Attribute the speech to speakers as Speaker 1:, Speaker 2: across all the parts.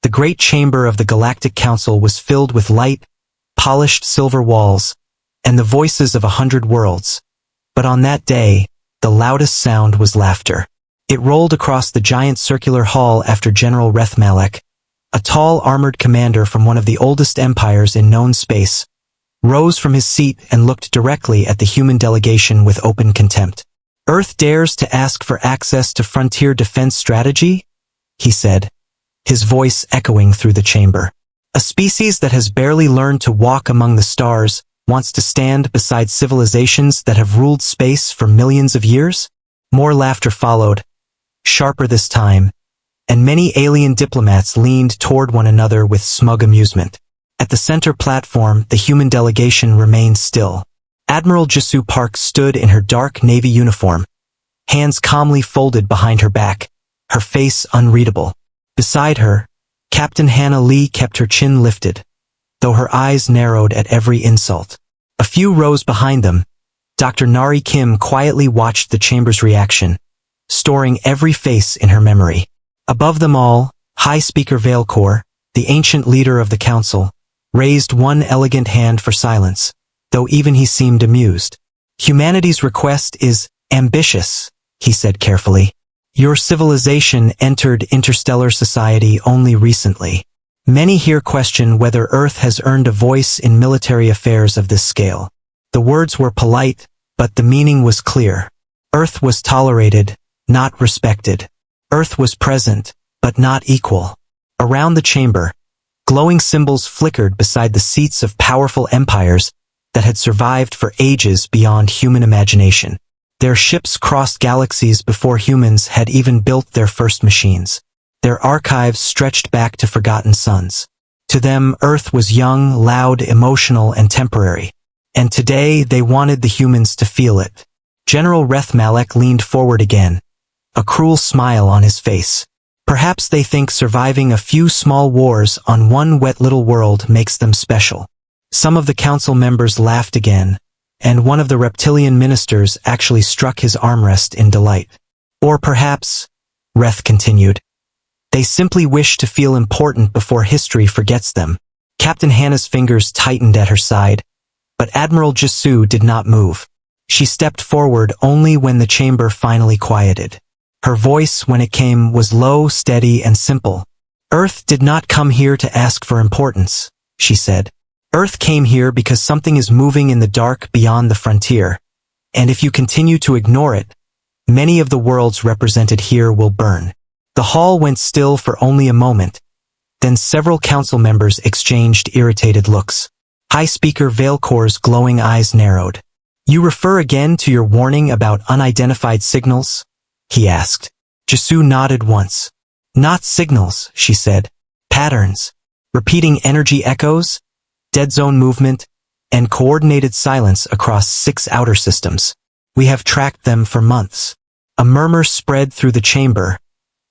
Speaker 1: The great chamber of the Galactic Council was filled with light, polished silver walls, and the voices of 100 worlds. But on that day, the loudest sound was laughter. It rolled across the giant circular hall after General Rethmalek, a tall armored commander from one of the oldest empires in known space, rose from his seat and looked directly at the human delegation with open contempt. "Earth dares to ask for access to frontier defense strategy?" he said, his voice echoing through the chamber. "A species that has barely learned to walk among the stars wants to stand beside civilizations that have ruled space for millions of years?" More laughter followed, sharper this time, and many alien diplomats leaned toward one another with smug amusement. At the center platform, the human delegation remained still. Admiral Jisoo Park stood in her dark navy uniform, hands calmly folded behind her back, her face unreadable. Beside her, Captain Hannah Lee kept her chin lifted, though her eyes narrowed at every insult. A few rows behind them, Dr. Nari Kim quietly watched the chamber's reaction, storing every face in her memory. Above them all, High Speaker Veilcore, the ancient leader of the council, raised one elegant hand for silence, though even he seemed amused. "Humanity's request is ambitious," he said carefully. "Your civilization entered interstellar society only recently. Many here question whether Earth has earned a voice in military affairs of this scale." The words were polite, but the meaning was clear. Earth was tolerated, not respected. Earth was present, but not equal. Around the chamber, glowing symbols flickered beside the seats of powerful empires that had survived for ages beyond human imagination. Their ships crossed galaxies before humans had even built their first machines. Their archives stretched back to forgotten suns. To them, Earth was young, loud, emotional, and temporary. And today, they wanted the humans to feel it. General Rethmalek leaned forward again, a cruel smile on his face. "Perhaps they think surviving a few small wars on one wet little world makes them special." Some of the council members laughed again, and one of the reptilian ministers actually struck his armrest in delight. "Or perhaps," Reth continued, "they simply wish to feel important before history forgets them." Captain Hannah's fingers tightened at her side, but Admiral Jisoo did not move. She stepped forward only when the chamber finally quieted. Her voice, when it came, was low, steady, and simple. "Earth did not come here to ask for importance," she said. "Earth came here because something is moving in the dark beyond the frontier, and if you continue to ignore it, many of the worlds represented here will burn." The hall went still for only a moment, then several council members exchanged irritated looks. High Speaker Veilcore's glowing eyes narrowed. "You refer again to your warning about unidentified signals?" he asked. Jisoo nodded once. "Not signals," she said. "Patterns. Repeating energy echoes, dead zone movement, and coordinated silence across 6 outer systems. We have tracked them for months." A murmur spread through the chamber,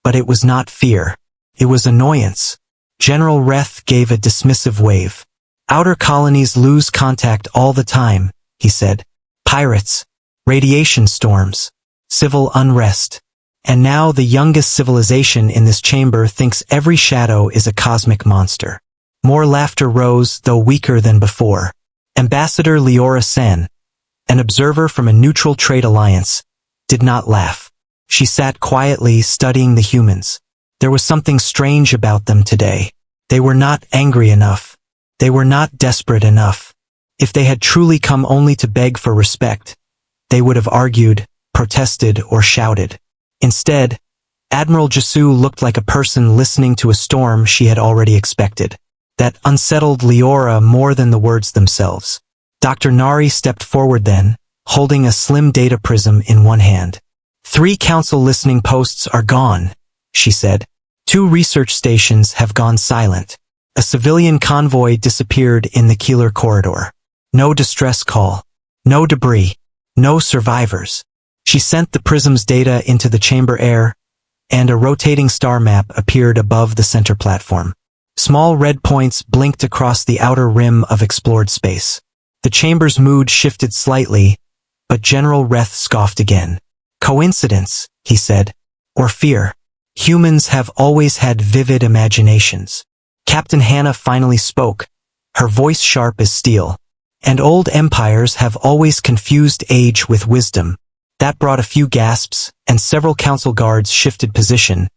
Speaker 1: but it was not fear. It was annoyance. General Reth gave a dismissive wave. "Outer colonies lose contact all the time," he said. "Pirates, radiation storms, civil unrest. And now the youngest civilization in this chamber thinks every shadow is a cosmic monster." More laughter rose, though weaker than before. Ambassador Leora Sen, an observer from a neutral trade alliance, did not laugh. She sat quietly studying the humans. There was something strange about them today. They were not angry enough. They were not desperate enough. If they had truly come only to beg for respect, they would have argued, protested, or shouted. Instead, Admiral Jisoo looked like a person listening to a storm she had already expected. That unsettled Leora more than the words themselves. Dr. Nari stepped forward then, holding a slim data prism in one hand. 3 council listening posts are gone, she said. 2 research stations have gone silent. A civilian convoy disappeared in the Keeler corridor. No distress call. No debris. No survivors. She sent the prism's data into the chamber air, and a rotating star map appeared above the center platform. Small red points blinked across the outer rim of explored space. The chamber's mood shifted slightly, but General Reth scoffed again. "Coincidence," he said. "Or fear." Humans have always had vivid imaginations. Captain Hannah finally spoke, her voice sharp as steel. And old empires have always confused age with wisdom. That brought a few gasps, and several council guards shifted position.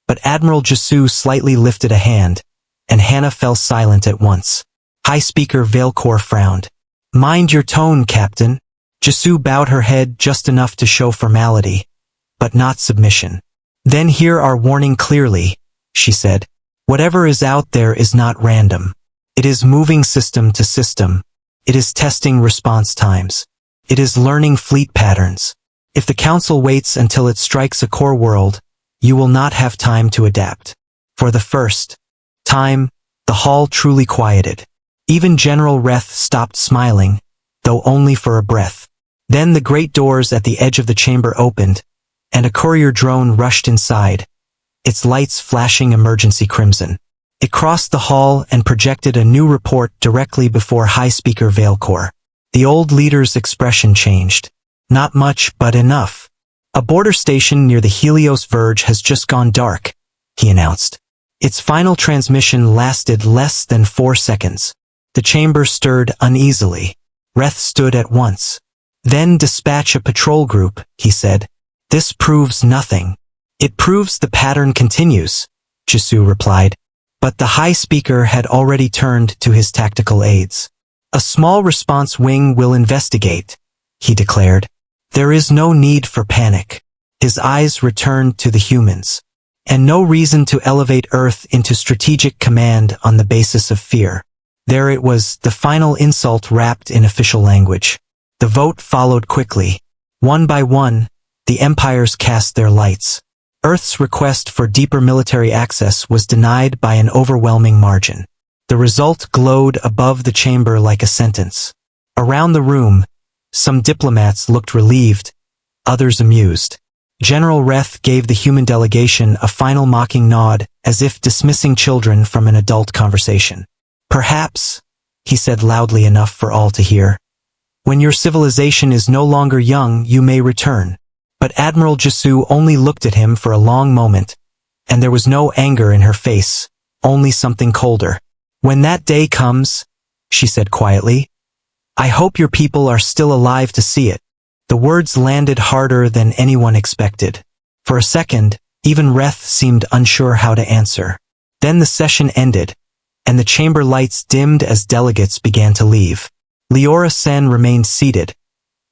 Speaker 1: But Admiral Jesu slightly lifted a hand, and Hannah fell silent at once. High Speaker Veilcore frowned. "Mind your tone, Captain." Jesu bowed her head just enough to show formality, but not submission. "Then hear our warning clearly," she said. "Whatever is out there is not random. It is moving system to system. It is testing response times. It is learning fleet patterns. If the Council waits until it strikes a core world, you will not have time to adapt." For the first time, the hall truly quieted. Even General Reth stopped smiling, though only for a breath. Then the great doors at the edge of the chamber opened, and a courier drone rushed inside, its lights flashing emergency crimson. It crossed the hall and projected a new report directly before High Speaker Veilcore. The old leader's expression changed. "Not much, but enough. A border station near the Helios Verge has just gone dark," he announced. Its final transmission lasted less than 4 seconds. The chamber stirred uneasily. Reth stood at once. "Then dispatch a patrol group," he said. "This proves nothing." "It proves the pattern continues," Jesu replied. But the High Speaker had already turned to his tactical aides. "A small response wing will investigate," he declared. "There is no need for panic." His eyes returned to the humans. "And no reason to elevate Earth into strategic command on the basis of fear." There it was, the final insult wrapped in official language. The vote followed quickly. One by one, the empires cast their lights. Earth's request for deeper military access was denied by an overwhelming margin. The result glowed above the chamber like a sentence. Around the room, some diplomats looked relieved, others amused. General Reth gave the human delegation a final mocking nod, as if dismissing children from an adult conversation. "Perhaps," he said loudly enough for all to hear, "when your civilization is no longer young, you may return." But Admiral Jesu only looked at him for a long moment, and there was no anger in her face, only something colder. "When that day comes," she said quietly, "I hope your people are still alive to see it." The words landed harder than anyone expected. For a second, even Reth seemed unsure how to answer. Then the session ended, and the chamber lights dimmed as delegates began to leave. Leora Sen remained seated,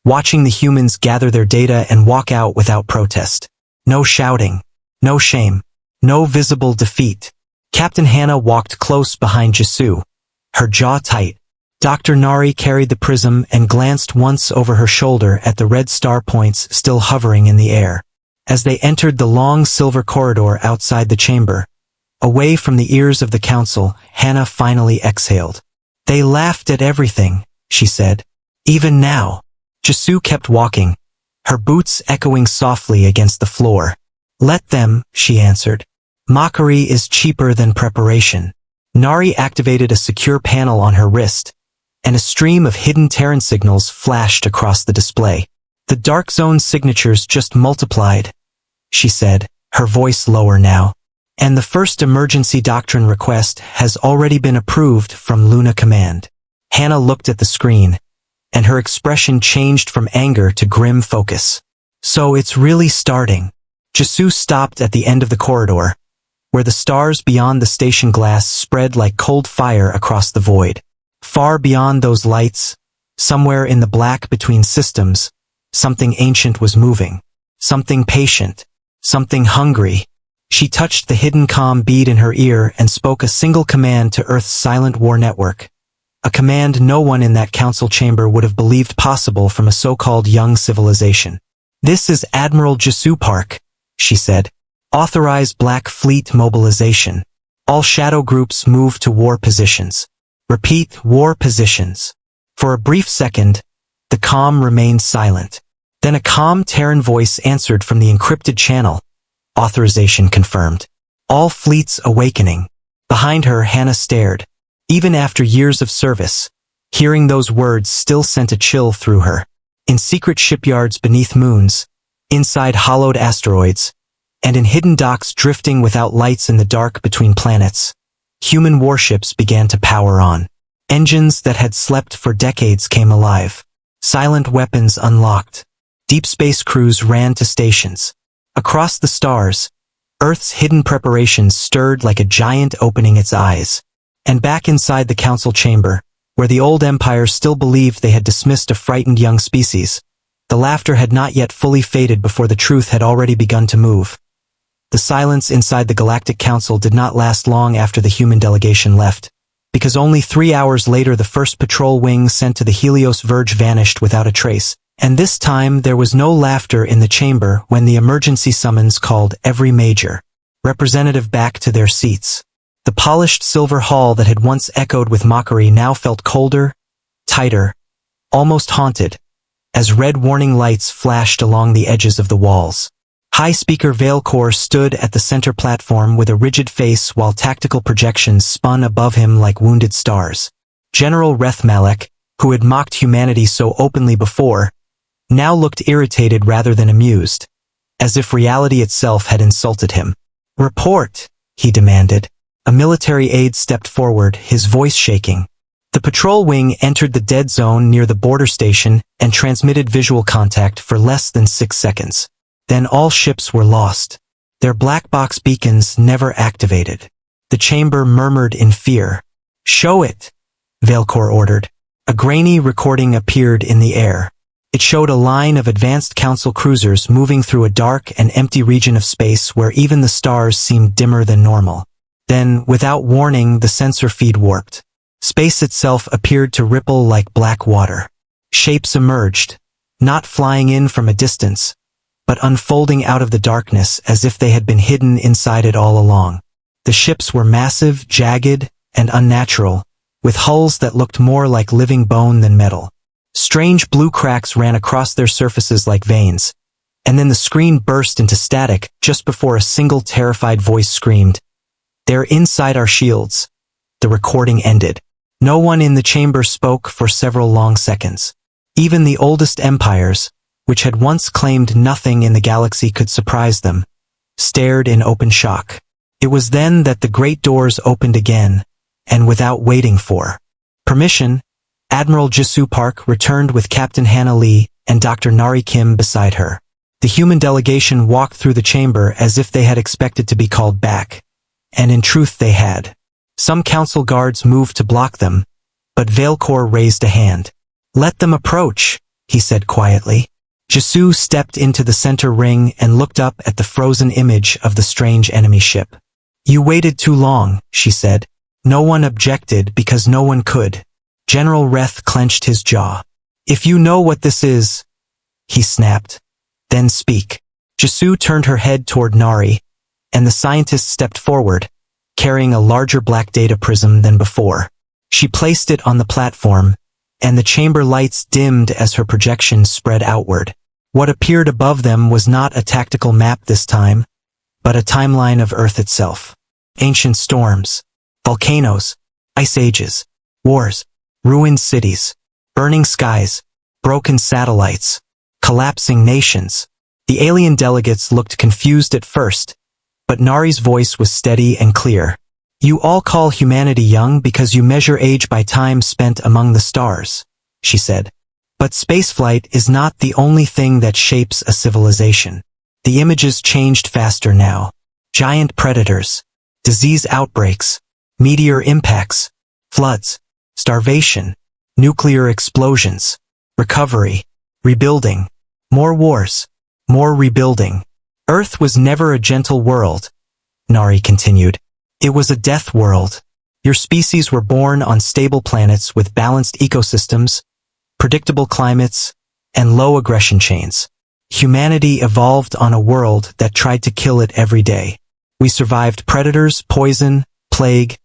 Speaker 1: watching the humans gather their data and walk out without protest. No shouting, no shame, no visible defeat. Captain Hannah walked close behind Jesu, her jaw tight. Dr. Nari carried the prism and glanced once over her shoulder at the red star points still hovering in the air. As they entered the long silver corridor outside the chamber, away from the ears of the council, Hannah finally exhaled. "They laughed at everything," she said. "Even now." Jesu kept walking, her boots echoing softly against the floor. "Let them," she answered. "Mockery is cheaper than preparation." Nari activated a secure panel on her wrist, and a stream of hidden Terran signals flashed across the display. "The Dark Zone signatures just multiplied," she said, her voice lower now. "And the first emergency doctrine request has already been approved from Luna Command." Hannah looked at the screen, and her expression changed from anger to grim focus. "So it's really starting." Jesu stopped at the end of the corridor, where the stars beyond the station glass spread like cold fire across the void. Far beyond those lights, somewhere in the black between systems, something ancient was moving. Something patient. Something hungry. She touched the hidden comm bead in her ear and spoke a single command to Earth's silent war network. A command no one in that council chamber would have believed possible from a so-called young civilization. "This is Admiral Jesu Park," she said. "Authorize Black Fleet mobilization. All shadow groups move to war positions. Repeat, war positions." For a brief second, the comm remained silent. Then a calm Terran voice answered from the encrypted channel. "Authorization confirmed. All fleets awakening." Behind her, Hannah stared. Even after years of service, hearing those words still sent a chill through her. In secret shipyards beneath moons, inside hollowed asteroids, and in hidden docks drifting without lights in the dark between planets, human warships began to power on. Engines that had slept for decades came alive. Silent weapons unlocked. Deep space crews ran to stations. Across the stars, Earth's hidden preparations stirred like a giant opening its eyes. And back inside the council chamber, where the old empires still believed they had dismissed a frightened young species, the laughter had not yet fully faded before the truth had already begun to move. The silence inside the Galactic Council did not last long after the human delegation left, because only 3 hours later the first patrol wing sent to the Helios Verge vanished without a trace, and this time there was no laughter in the chamber when the emergency summons called every major representative back to their seats. The polished silver hall that had once echoed with mockery now felt colder, tighter, almost haunted, as red warning lights flashed along the edges of the walls. High Speaker Veilcor stood at the center platform with a rigid face while tactical projections spun above him like wounded stars. General Rethmalek, who had mocked humanity so openly before, now looked irritated rather than amused, as if reality itself had insulted him. "Report," he demanded. A military aide stepped forward, his voice shaking. The patrol wing entered the dead zone near the border station and transmitted visual contact for less than 6 seconds. Then all ships were lost. Their black box beacons never activated. The chamber murmured in fear. "Show it," Veilcor ordered. A grainy recording appeared in the air. It showed a line of advanced council cruisers moving through a dark and empty region of space where even the stars seemed dimmer than normal. Then, without warning, the sensor feed warped. Space itself appeared to ripple like black water. Shapes emerged, not flying in from a distance, but unfolding out of the darkness as if they had been hidden inside it all along. The ships were massive, jagged, and unnatural, with hulls that looked more like living bone than metal. Strange blue cracks ran across their surfaces like veins, and then the screen burst into static just before a single terrified voice screamed, "They're inside our shields." The recording ended. No one in the chamber spoke for several long seconds. Even the oldest empires, which had once claimed nothing in the galaxy could surprise them, stared in open shock. It was then that the great doors opened again, and without waiting for permission, Admiral Jisoo Park returned with Captain Hannah Lee and Dr. Nari Kim beside her. The human delegation walked through the chamber as if they had expected to be called back, and in truth they had. Some council guards moved to block them, but Veilcor raised a hand. "Let them approach," he said quietly. Jisoo stepped into the center ring and looked up at the frozen image of the strange enemy ship. "You waited too long," she said. "No one objected because no one could." General Reth clenched his jaw. "If you know what this is," he snapped, "then speak." Jisoo turned her head toward Nari, and the scientist stepped forward, carrying a larger black data prism than before. She placed it on the platform, and the chamber lights dimmed as her projection spread outward. What appeared above them was not a tactical map this time, but a timeline of Earth itself. Ancient storms, volcanoes, ice ages, wars, ruined cities, burning skies, broken satellites, collapsing nations. The alien delegates looked confused at first, but Nari's voice was steady and clear. "You all call humanity young because you measure age by time spent among the stars," she said. "But spaceflight is not the only thing that shapes a civilization. The images changed faster now. Giant predators, disease outbreaks, meteor impacts, floods, starvation, nuclear explosions, recovery, rebuilding, more wars, more rebuilding. Earth was never a gentle world," Nari continued. "It was a death world. Your species were born on stable planets with balanced ecosystems, predictable climates, and low aggression chains. Humanity evolved on a world that tried to kill it every day. We survived predators, poison, plague,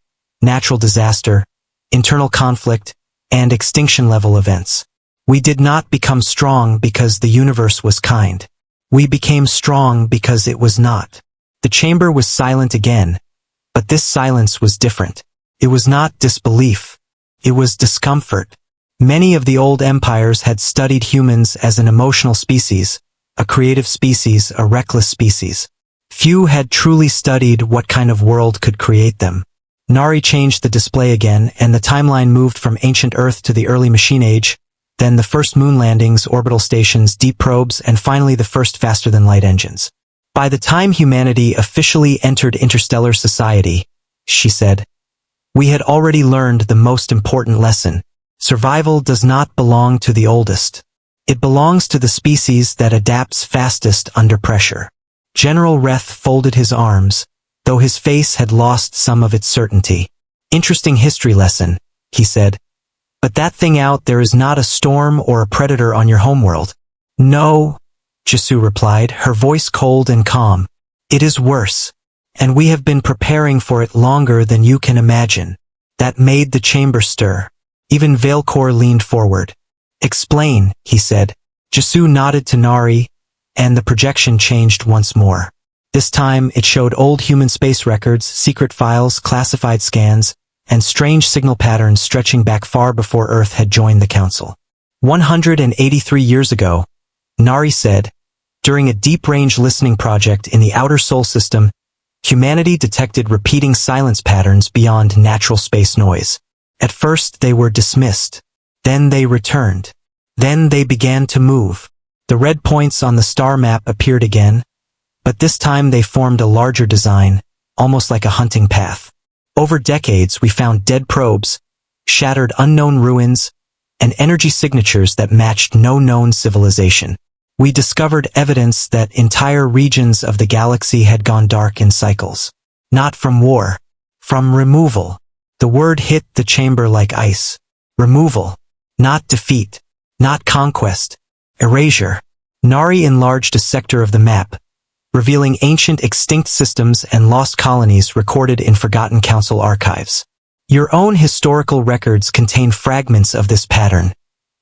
Speaker 1: natural disaster, internal conflict, and extinction-level events. We did not become strong because the universe was kind. We became strong because it was not." The chamber was silent again, but this silence was different. It was not disbelief. It was discomfort. Many of the old empires had studied humans as an emotional species, a creative species, a reckless species. Few had truly studied what kind of world could create them. Nari changed the display again, and the timeline moved from ancient Earth to the early machine age, then the first moon landings, orbital stations, deep probes, and finally the first faster-than-light engines. By the time humanity officially entered interstellar society, she said, we had already learned the most important lesson. Survival does not belong to the oldest. It belongs to the species that adapts fastest under pressure. General Reth folded his arms, though his face had lost some of its certainty. Interesting history lesson, he said. But that thing out there is not a storm or a predator on your homeworld. No, Jesu replied, her voice cold and calm. It is worse. And we have been preparing for it longer than you can imagine. That made the chamber stir. Even Veilcor leaned forward. Explain, he said. Jesu nodded to Nari, and the projection changed once more. This time it showed old human space records, secret files, classified scans, and strange signal patterns stretching back far before Earth had joined the Council. 183 years ago, Nari said, during a deep-range listening project in the outer Sol system, humanity detected repeating silence patterns beyond natural space noise. At first they were dismissed. Then they returned. Then they began to move. The red points on the star map appeared again, but this time they formed a larger design, almost like a hunting path. Over decades we found dead probes, shattered unknown ruins, and energy signatures that matched no known civilization. We discovered evidence that entire regions of the galaxy had gone dark in cycles. Not from war, from removal. The word hit the chamber like ice. Removal. Not defeat. Not conquest. Erasure. Nari enlarged a sector of the map, revealing ancient extinct systems and lost colonies recorded in forgotten council archives. Your own historical records contain fragments of this pattern,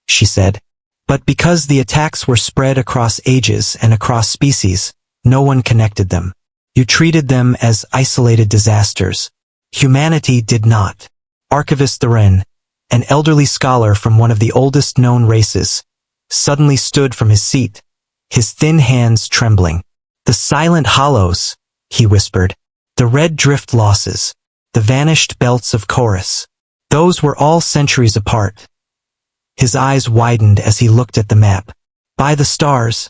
Speaker 1: she said. But because the attacks were spread across ages and across species, no one connected them. You treated them as isolated disasters. Humanity did not. Archivist Tharen, an elderly scholar from one of the oldest known races, suddenly stood from his seat, his thin hands trembling. The silent hollows, he whispered. The red drift losses. The vanished belts of Chorus. Those were all centuries apart. His eyes widened as he looked at the map. By the stars.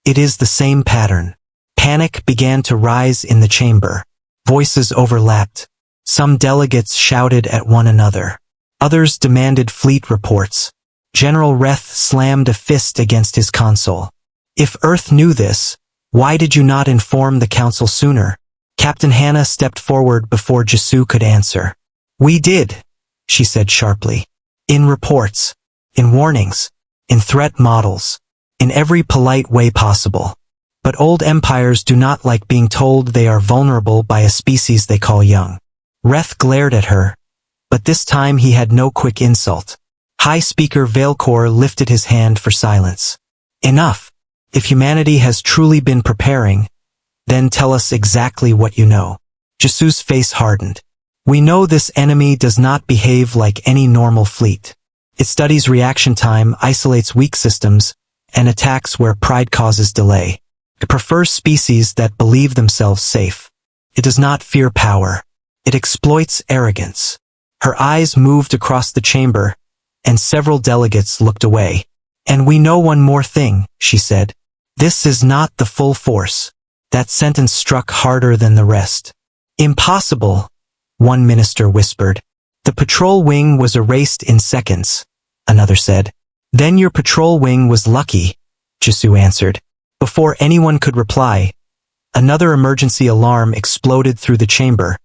Speaker 1: It is the same pattern. Panic began to rise in the chamber. Voices overlapped. Some delegates shouted at one another. Others demanded fleet reports. General Reth slammed a fist against his console. If Earth knew this, why did you not inform the Council sooner? Captain Hannah stepped forward before Jesu could answer. We did, she said sharply. In reports. In warnings. In threat models. In every polite way possible. But old empires do not like being told they are vulnerable by a species they call young. Reth glared at her, but this time he had no quick insult. High Speaker Veilcor lifted his hand for silence. Enough. If humanity has truly been preparing, then tell us exactly what you know. Jesu's face hardened. We know this enemy does not behave like any normal fleet. It studies reaction time, isolates weak systems, and attacks where pride causes delay. It prefers species that believe themselves safe. It does not fear power. It exploits arrogance. Her eyes moved across the chamber, and several delegates looked away. And we know one more thing, she said. This is not the full force. That sentence struck harder than the rest. Impossible, one minister whispered. The patrol wing was erased in seconds, another said. Then your patrol wing was lucky, Jesu answered. Before anyone could reply, another emergency alarm exploded through the chamber,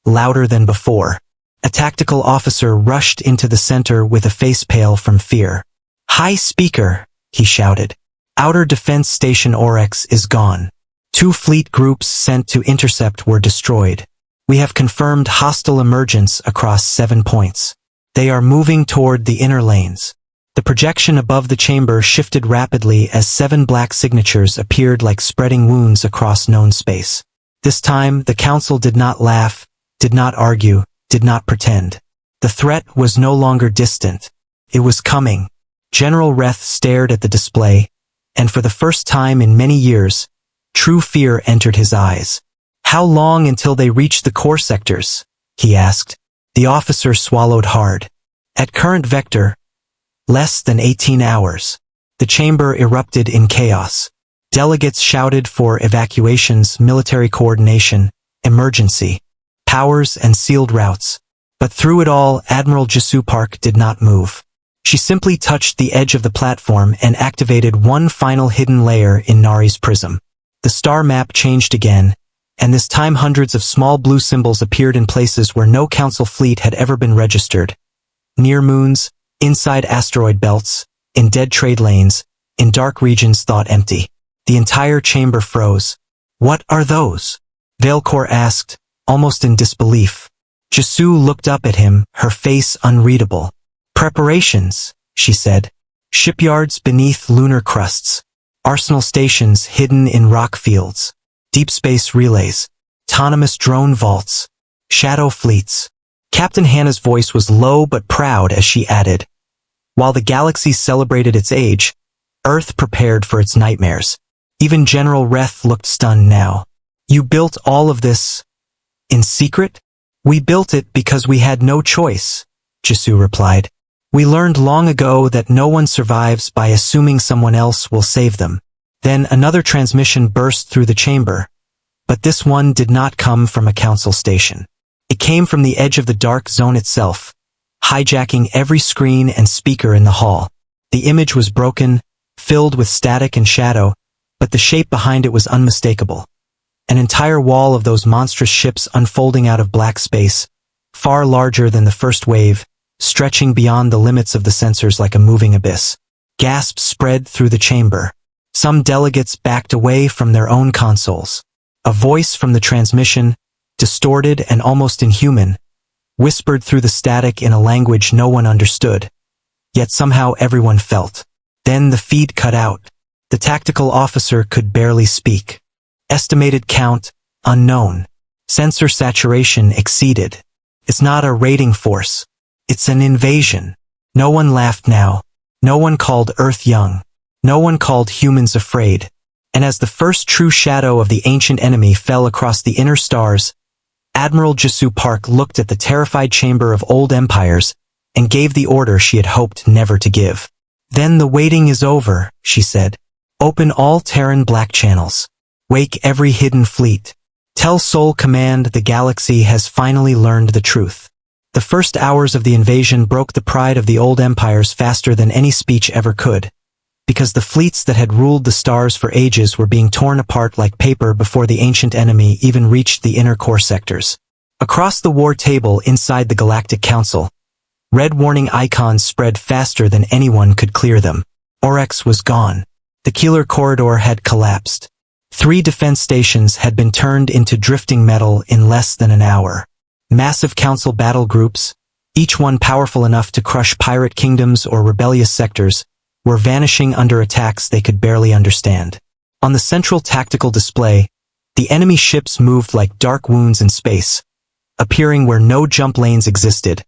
Speaker 1: louder than before. A tactical officer rushed into the center with a face pale from fear. High Speaker, he shouted. Outer Defense Station Oryx is gone. 2 fleet groups sent to intercept were destroyed. We have confirmed hostile emergence across 7 points. They are moving toward the inner lanes. The projection above the chamber shifted rapidly as 7 black signatures appeared like spreading wounds across known space. This time, the Council did not laugh, did not argue, did not pretend. The threat was no longer distant. It was coming. General Reth stared at the display, and for the first time in many years, True fear entered his eyes. "How long until they reach the core sectors?" he asked. The officer swallowed hard. "At current vector, less than 18 hours. The chamber erupted in chaos. Delegates shouted for evacuations, military coordination, emergency powers, and sealed routes. But through it all, Admiral Jisoo Park did not move. She simply touched the edge of the platform and activated one final hidden layer in Nari's prism. The star map changed again, and this time hundreds of small blue symbols appeared in places where no Council fleet had ever been registered. Near moons, inside asteroid belts, in dead trade lanes, in dark regions thought empty. The entire chamber froze. "What are those?" Veilcore asked, almost in disbelief. Jisoo looked up at him, her face unreadable. "Preparations," she said. "Shipyards beneath lunar crusts. Arsenal stations hidden in rock fields. Deep space relays. Autonomous drone vaults. Shadow fleets." Captain Hannah's voice was low but proud as she added, "While the galaxy celebrated its age, Earth prepared for its nightmares." Even General Reth looked stunned now. "You built all of this in secret?" "We built it because we had no choice," Jisoo replied. "We learned long ago that no one survives by assuming someone else will save them." Then another transmission burst through the chamber. But this one did not come from a Council station. It came from the edge of the dark zone itself, hijacking every screen and speaker in the hall. The image was broken, filled with static and shadow, but the shape behind it was unmistakable. An entire wall of those monstrous ships unfolding out of black space, far larger than the first wave, stretching beyond the limits of the sensors like a moving abyss. Gasps spread through the chamber. Some delegates backed away from their own consoles. A voice from the transmission, distorted and almost inhuman, whispered through the static in a language no one understood. Yet somehow everyone felt. Then the feed cut out. The tactical officer could barely speak. Estimated count, unknown. Sensor saturation exceeded. "It's not a raiding force. It's an invasion." No one laughed now. No one called Earth young. No one called humans afraid. And as the first true shadow of the ancient enemy fell across the inner stars, Admiral Jisoo Park looked at the terrified chamber of old empires and gave the order she had hoped never to give. "Then the waiting is over," she said. "Open all Terran black channels. Wake every hidden fleet. Tell Sol Command the galaxy has finally learned the truth." The first hours of the invasion broke the pride of the old empires faster than any speech ever could, because the fleets that had ruled the stars for ages were being torn apart like paper before the ancient enemy even reached the inner core sectors. Across the war table inside the Galactic Council, red warning icons spread faster than anyone could clear them. Oryx was gone. The Keeler corridor had collapsed. 3 defense stations had been turned into drifting metal in less than an hour. Massive Council battle groups, each one powerful enough to crush pirate kingdoms or rebellious sectors, were vanishing under attacks they could barely understand. On the central tactical display, the enemy ships moved like dark wounds in space, appearing where no jump lanes existed,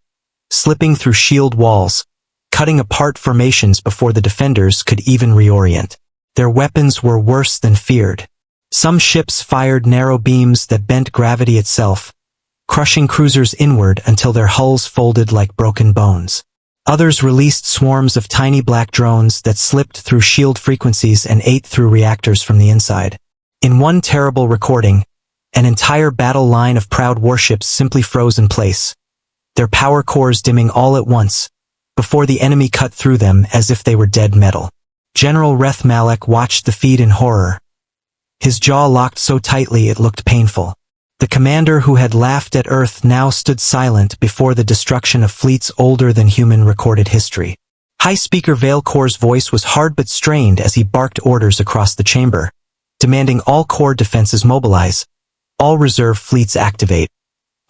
Speaker 1: slipping through shield walls, cutting apart formations before the defenders could even reorient. Their weapons were worse than feared. Some ships fired narrow beams that bent gravity itself, crushing cruisers inward until their hulls folded like broken bones. Others released swarms of tiny black drones that slipped through shield frequencies and ate through reactors from the inside. In one terrible recording, an entire battle line of proud warships simply froze in place, their power cores dimming all at once, before the enemy cut through them as if they were dead metal. General Reth Malek watched the feed in horror. His jaw locked so tightly it looked painful. The commander who had laughed at Earth now stood silent before the destruction of fleets older than human recorded history. High Speaker Veilcore's voice was hard but strained as he barked orders across the chamber, demanding all core defenses mobilize, all reserve fleets activate,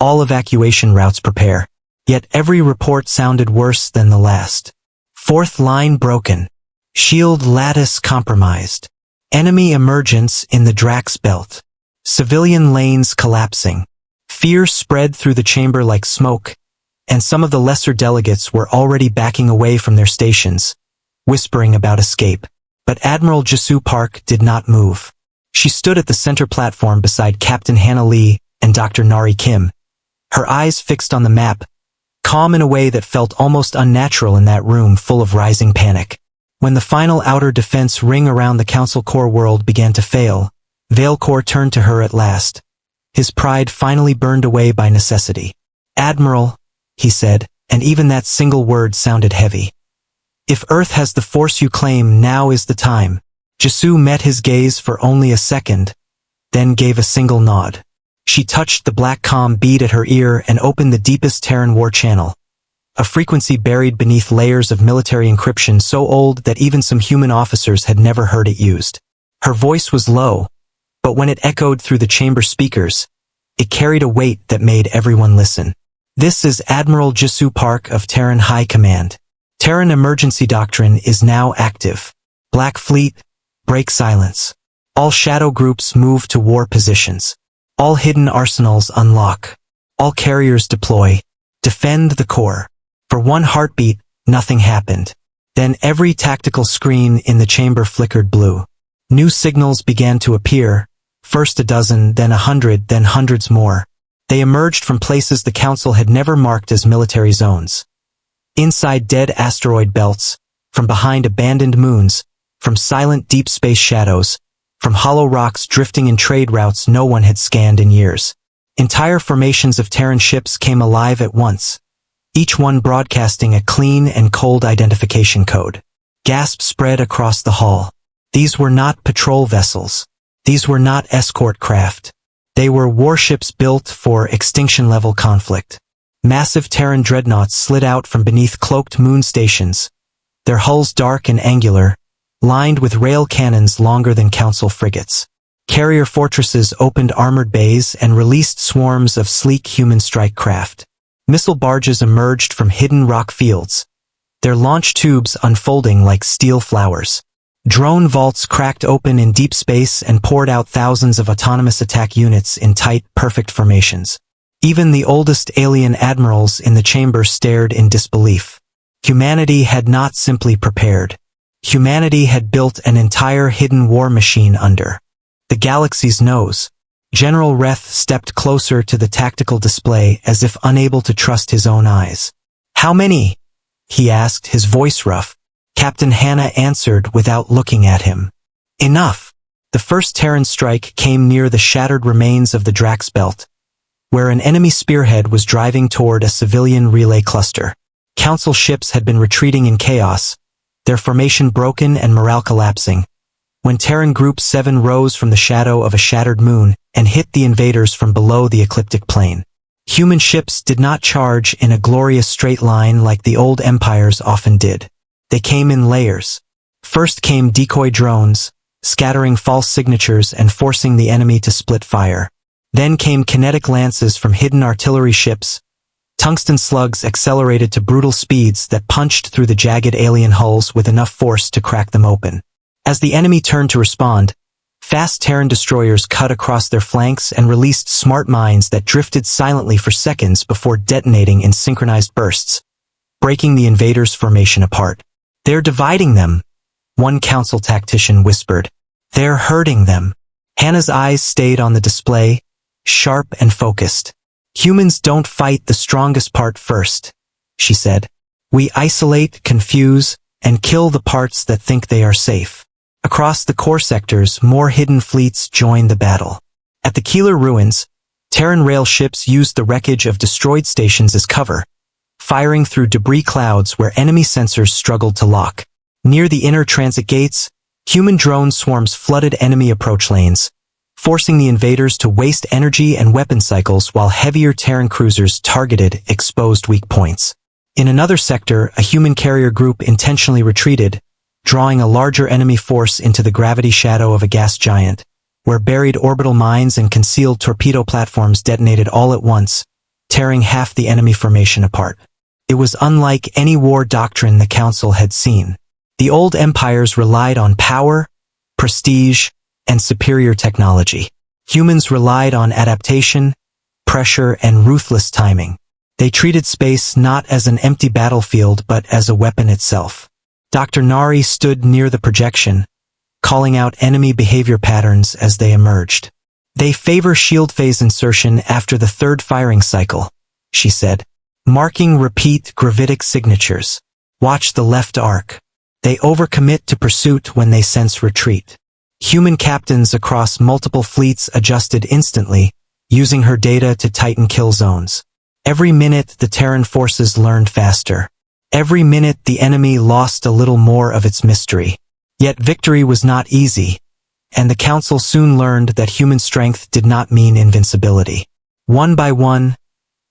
Speaker 1: all evacuation routes prepare. Yet every report sounded worse than the last. Fourth line broken. Shield lattice compromised. Enemy emergence in the Drax belt. Civilian lanes collapsing. Fear spread through the chamber like smoke, and some of the lesser delegates were already backing away from their stations, whispering about escape. But Admiral Jisoo Park did not move. She stood at the center platform beside Captain Hannah Lee and Dr. Nari Kim, her eyes fixed on the map, calm in a way that felt almost unnatural in that room full of rising panic. When the final outer defense ring around the Council Core world began to fail, Veilcore turned to her at last. His pride finally burned away by necessity. "Admiral," he said, and even that single word sounded heavy. "If Earth has the force you claim, now is the time." Jisoo met his gaze for only a second, then gave a single nod. She touched the black comm bead at her ear and opened the deepest Terran war channel, a frequency buried beneath layers of military encryption so old that even some human officers had never heard it used. Her voice was low, but when it echoed through the chamber speakers, it carried a weight that made everyone listen. "This is Admiral Jisoo Park of Terran High Command. Terran Emergency Doctrine is now active. Black Fleet, break silence. All shadow groups move to war positions. All hidden arsenals unlock. All carriers deploy. Defend the core." For one heartbeat, nothing happened. Then every tactical screen in the chamber flickered blue. New signals began to appear, first a dozen, then 100, then hundreds more. They emerged from places the Council had never marked as military zones. Inside dead asteroid belts, from behind abandoned moons, from silent deep space shadows, from hollow rocks drifting in trade routes no one had scanned in years. Entire formations of Terran ships came alive at once, each one broadcasting a clean and cold identification code. Gasps spread across the hall. These were not patrol vessels. These were not escort craft. They were warships built for extinction-level conflict. Massive Terran dreadnoughts slid out from beneath cloaked moon stations, their hulls dark and angular, lined with rail cannons longer than Council frigates. Carrier fortresses opened armored bays and released swarms of sleek human strike craft. Missile barges emerged from hidden rock fields, their launch tubes unfolding like steel flowers. Drone vaults cracked open in deep space and poured out thousands of autonomous attack units in tight, perfect formations. Even the oldest alien admirals in the chamber stared in disbelief. Humanity had not simply prepared. Humanity had built an entire hidden war machine under the galaxy's nose. General Reth stepped closer to the tactical display as if unable to trust his own eyes. "How many?" he asked, his voice rough. Captain Hannah answered without looking at him. "Enough." The first Terran strike came near the shattered remains of the Drax Belt, where an enemy spearhead was driving toward a civilian relay cluster. Council ships had been retreating in chaos, their formation broken and morale collapsing, when Terran Group 7 rose from the shadow of a shattered moon and hit the invaders from below the ecliptic plane. Human ships did not charge in a glorious straight line like the old empires often did. They came in layers. First came decoy drones, scattering false signatures and forcing the enemy to split fire. Then came kinetic lances from hidden artillery ships. Tungsten slugs accelerated to brutal speeds that punched through the jagged alien hulls with enough force to crack them open. As the enemy turned to respond, fast Terran destroyers cut across their flanks and released smart mines that drifted silently for seconds before detonating in synchronized bursts, breaking the invaders' formation apart. "They're dividing them," one Council tactician whispered. "They're hurting them." Hannah's eyes stayed on the display, sharp and focused. "Humans don't fight the strongest part first," she said. "We isolate, confuse, and kill the parts that think they are safe." Across the core sectors, more hidden fleets joined the battle. At the Keeler ruins, Terran rail ships used the wreckage of destroyed stations as cover, firing through debris clouds where enemy sensors struggled to lock. Near the inner transit gates, human drone swarms flooded enemy approach lanes, forcing the invaders to waste energy and weapon cycles while heavier Terran cruisers targeted exposed weak points. In another sector, a human carrier group intentionally retreated, drawing a larger enemy force into the gravity shadow of a gas giant, where buried orbital mines and concealed torpedo platforms detonated all at once, tearing half the enemy formation apart. It was unlike any war doctrine the Council had seen. The old empires relied on power, prestige, and superior technology. Humans relied on adaptation, pressure, and ruthless timing. They treated space not as an empty battlefield but as a weapon itself. Dr. Nari stood near the projection, calling out enemy behavior patterns as they emerged. "They favor shield phase insertion after the third firing cycle," she said, marking repeat gravitic signatures. "Watch the left arc. They overcommit to pursuit when they sense retreat." Human captains across multiple fleets adjusted instantly, using her data to tighten kill zones. Every minute the Terran forces learned faster. Every minute the enemy lost a little more of its mystery. Yet victory was not easy, and the Council soon learned that human strength did not mean invincibility. One by one,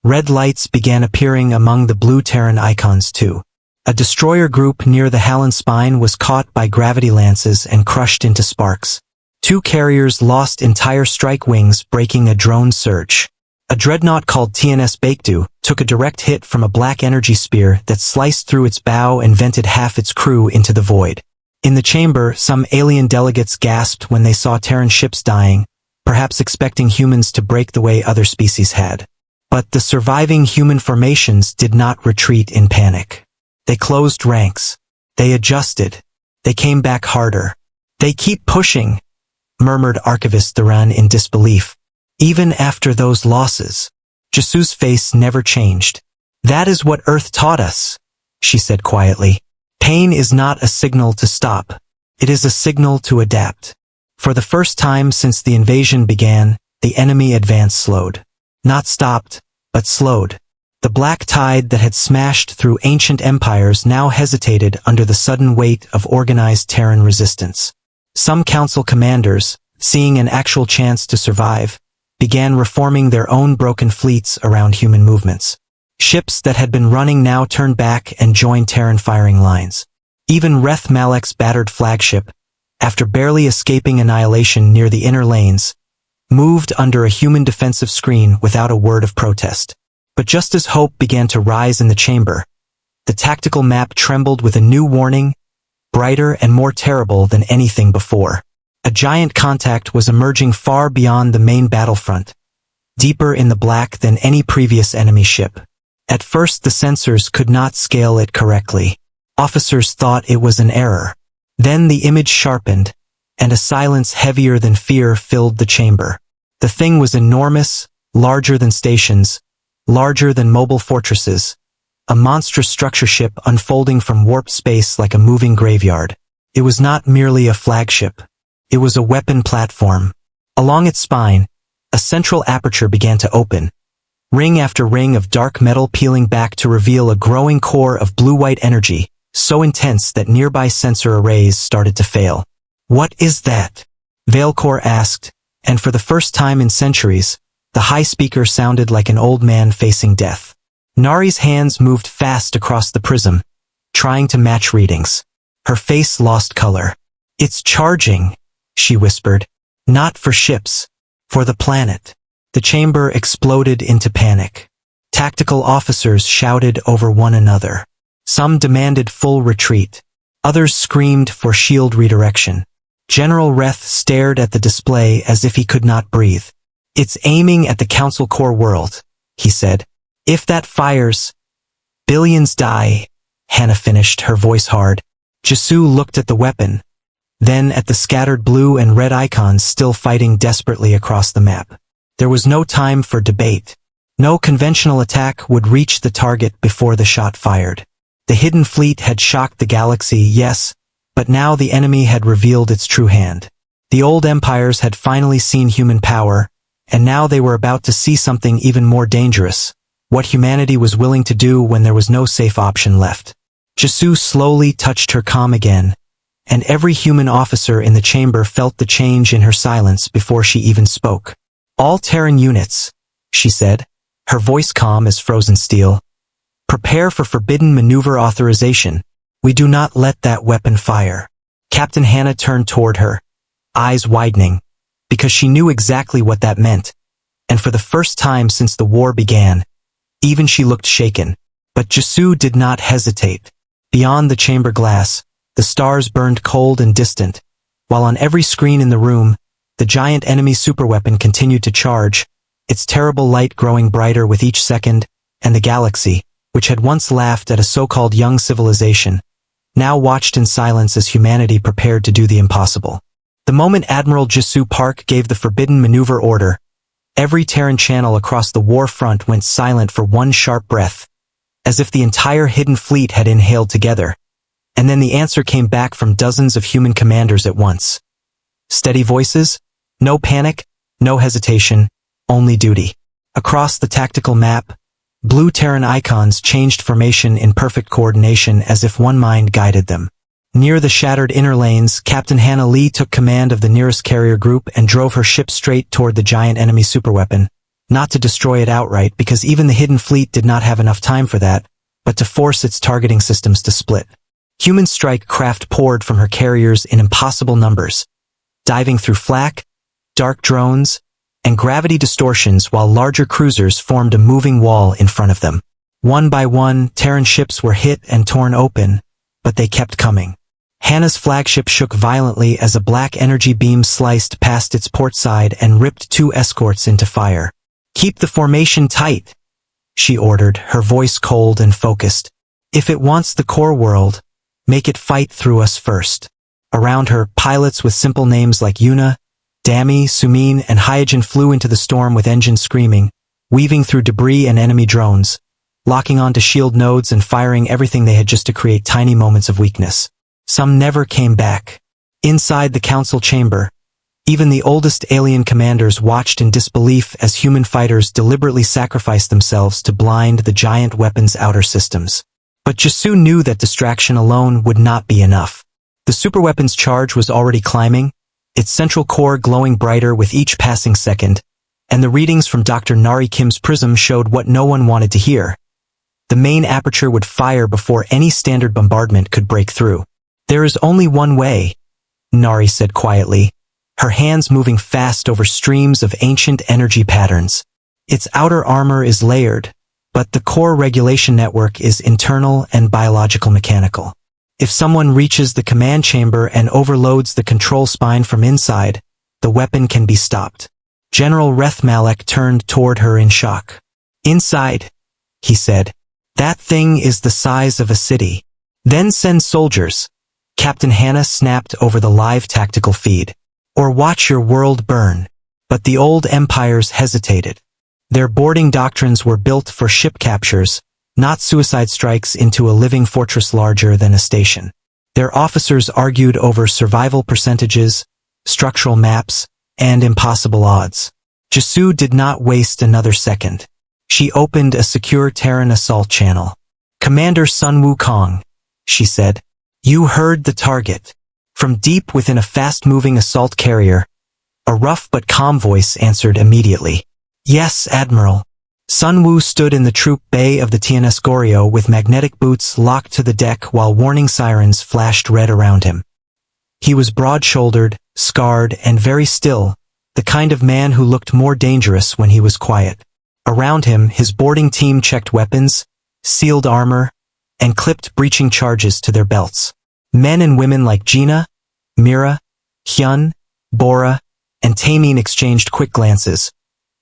Speaker 1: red lights began appearing among the blue Terran icons too. A destroyer group near the Hallan spine was caught by gravity lances and crushed into sparks. 2 carriers lost entire strike wings, breaking a drone surge. A dreadnought called TNS Baekdu took a direct hit from a black energy spear that sliced through its bow and vented half its crew into the void. In the chamber, some alien delegates gasped when they saw Terran ships dying, perhaps expecting humans to break the way other species had. But the surviving human formations did not retreat in panic. They closed ranks. They adjusted. They came back harder. "They keep pushing," murmured Archivist Duran in disbelief. "Even after those losses." Jasu's face never changed. "That is what Earth taught us," she said quietly. "Pain is not a signal to stop. It is a signal to adapt." For the first time since the invasion began, the enemy advance slowed. Not stopped, but slowed. The black tide that had smashed through ancient empires now hesitated under the sudden weight of organized Terran resistance. Some council commanders, seeing an actual chance to survive, began reforming their own broken fleets around human movements. Ships that had been running now turned back and joined Terran firing lines. Even Reth Malek's battered flagship, after barely escaping annihilation near the inner lanes, moved under a human defensive screen without a word of protest. But just as hope began to rise in the chamber, the tactical map trembled with a new warning, brighter and more terrible than anything before. A giant contact was emerging far beyond the main battlefront, deeper in the black than any previous enemy ship. At first the sensors could not scale it correctly. Officers thought it was an error. Then the image sharpened, and a silence heavier than fear filled the chamber. The thing was enormous, larger than stations, larger than mobile fortresses, a monstrous structure ship unfolding from warp space like a moving graveyard. It was not merely a flagship. It was a weapon platform. Along its spine, a central aperture began to open, ring after ring of dark metal peeling back to reveal a growing core of blue-white energy, so intense that nearby sensor arrays started to fail. "What is that?" Veilcore asked, and for the first time in centuries, the high speaker sounded like an old man facing death. Nari's hands moved fast across the prism, trying to match readings. Her face lost color. "It's charging," she whispered. "Not for ships. For the planet." The chamber exploded into panic. Tactical officers shouted over one another. Some demanded full retreat. Others screamed for shield redirection. General Reth stared at the display as if he could not breathe. "It's aiming at the Council core world," he said. "If that fires, billions die." Hannah finished, her voice hard. Jasu looked at the weapon, then at the scattered blue and red icons still fighting desperately across the map. There was no time for debate. No conventional attack would reach the target before the shot fired. The hidden fleet had shocked the galaxy, yes, but now the enemy had revealed its true hand. The old empires had finally seen human power, and now they were about to see something even more dangerous, what humanity was willing to do when there was no safe option left. Jasu slowly touched her comm again, and every human officer in the chamber felt the change in her silence before she even spoke. "All Terran units," she said, her voice calm as frozen steel, "prepare for forbidden maneuver authorization. We do not let that weapon fire." Captain Hannah turned toward her, eyes widening, because she knew exactly what that meant, and for the first time since the war began, even she looked shaken. But Jasu did not hesitate. Beyond the chamber glass, the stars burned cold and distant, while on every screen in the room, the giant enemy superweapon continued to charge, its terrible light growing brighter with each second, and the galaxy, which had once laughed at a so-called young civilization, now watched in silence as humanity prepared to do the impossible. The moment Admiral Jisoo Park gave the forbidden maneuver order, every Terran channel across the war front went silent for one sharp breath, as if the entire hidden fleet had inhaled together. And then the answer came back from dozens of human commanders at once. Steady voices, no panic, no hesitation, only duty. Across the tactical map, blue Terran icons changed formation in perfect coordination as if one mind guided them. Near the shattered inner lanes, Captain Hannah Lee took command of the nearest carrier group and drove her ship straight toward the giant enemy superweapon, not to destroy it outright because even the hidden fleet did not have enough time for that, but to force its targeting systems to split. Human strike craft poured from her carriers in impossible numbers, diving through flak, dark drones, and gravity distortions while larger cruisers formed a moving wall in front of them. One by one, Terran ships were hit and torn open, but they kept coming. Hannah's flagship shook violently as a black energy beam sliced past its port side and ripped two escorts into fire. "Keep the formation tight," she ordered, her voice cold and focused. "If it wants the core world, make it fight through us first." Around her, pilots with simple names like Yuna, Dami, Sumin, and Hyojin flew into the storm with engines screaming, weaving through debris and enemy drones, locking onto shield nodes and firing everything they had just to create tiny moments of weakness. Some never came back. Inside the council chamber, even the oldest alien commanders watched in disbelief as human fighters deliberately sacrificed themselves to blind the giant weapons' outer systems. But Jisoo knew that distraction alone would not be enough. The superweapons charge was already climbing, its central core glowing brighter with each passing second, and the readings from Dr. Nari Kim's prism showed what no one wanted to hear. The main aperture would fire before any standard bombardment could break through. "There is only one way," Nari said quietly, her hands moving fast over streams of ancient energy patterns. "Its outer armor is layered, but the core regulation network is internal and biological mechanical. If someone reaches the command chamber and overloads the control spine from inside, the weapon can be stopped." General Rethmalek turned toward her in shock. "Inside," he said. "That thing is the size of a city. Then send soldiers." Captain Hannah snapped over the live tactical feed. "Or watch your world burn." But the old empires hesitated. Their boarding doctrines were built for ship captures, not suicide strikes into a living fortress larger than a station. Their officers argued over survival percentages, structural maps, and impossible odds. Jisoo did not waste another second. She opened a secure Terran assault channel. "Commander Sun Wukong," she said. "You heard the target." From deep within a fast-moving assault carrier, a rough but calm voice answered immediately. "Yes, Admiral." Sun Wu stood in the troop bay of the TNS Goryeo with magnetic boots locked to the deck while warning sirens flashed red around him. He was broad-shouldered, scarred, and very still, the kind of man who looked more dangerous when he was quiet. Around him, his boarding team checked weapons, sealed armor, and clipped breaching charges to their belts. Men and women like Gina, Mira, Hyun, Bora, and Taemin exchanged quick glances,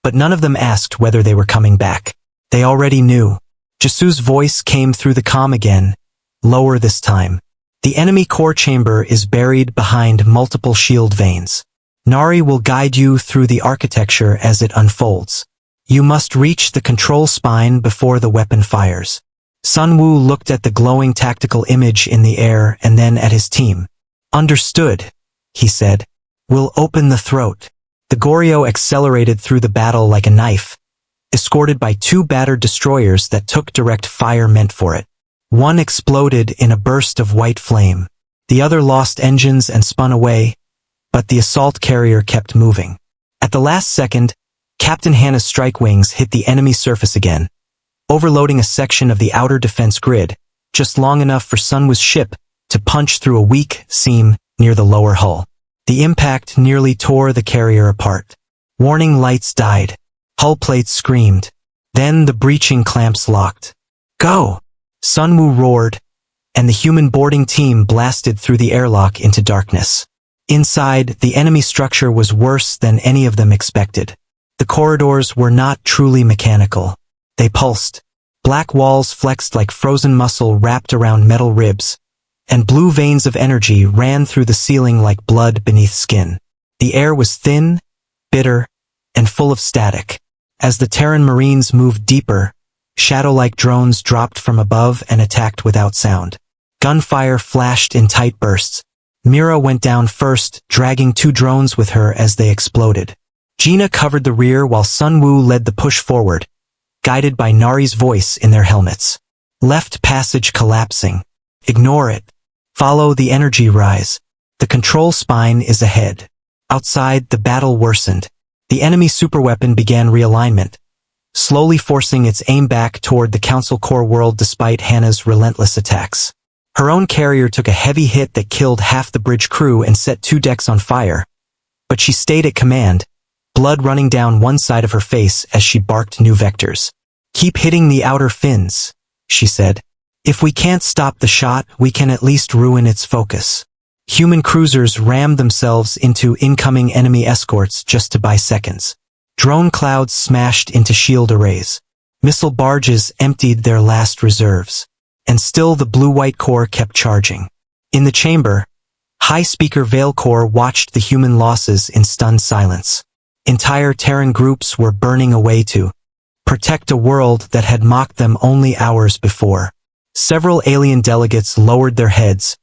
Speaker 1: but none of them asked whether they were coming back. They already knew. Jisoo's voice came through the comm again, lower this time. "The enemy core chamber is buried behind multiple shield veins. Nari will guide you through the architecture as it unfolds. You must reach the control spine before the weapon fires." Sun Wu looked at the glowing tactical image in the air and then at his team. "Understood," he said. "We'll open the throat." The Goryeo accelerated through the battle like a knife, escorted by two battered destroyers that took direct fire meant for it. One exploded in a burst of white flame. The other lost engines and spun away, but the assault carrier kept moving. At the last second, Captain Hannah's strike wings hit the enemy surface again, overloading a section of the outer defense grid, just long enough for Sun Wu's ship to punch through a weak seam near the lower hull. The impact nearly tore the carrier apart. Warning lights died. Hull plates screamed. Then the breaching clamps locked. "Go!" Sun Wu roared, and the human boarding team blasted through the airlock into darkness. Inside, the enemy structure was worse than any of them expected. The corridors were not truly mechanical. They pulsed. Black walls flexed like frozen muscle wrapped around metal ribs, and blue veins of energy ran through the ceiling like blood beneath skin. The air was thin, bitter, and full of static. As the Terran Marines moved deeper, shadow-like drones dropped from above and attacked without sound. Gunfire flashed in tight bursts. Mira went down first, dragging 2 drones with her as they exploded. Gina covered the rear while Sun Wu led the push forward, guided by Nari's voice in their helmets. Left passage collapsing. Ignore it. Follow the energy rise. The control spine is ahead. Outside, the battle worsened. The enemy superweapon began realignment, slowly forcing its aim back toward the Council Core world despite Hannah's relentless attacks. Her own carrier took a heavy hit that killed half the bridge crew and set 2 decks on fire. But she stayed at command, blood running down one side of her face as she barked new vectors. "Keep hitting the outer fins," she said. "If we can't stop the shot, we can at least ruin its focus." Human cruisers rammed themselves into incoming enemy escorts just to buy seconds. Drone clouds smashed into shield arrays. Missile barges emptied their last reserves. And still the blue-white core kept charging. In the chamber, high-speaker Veil Core watched the human losses in stunned silence. Entire Terran groups were burning away to protect a world that had mocked them only hours before. Several alien delegates lowered their heads,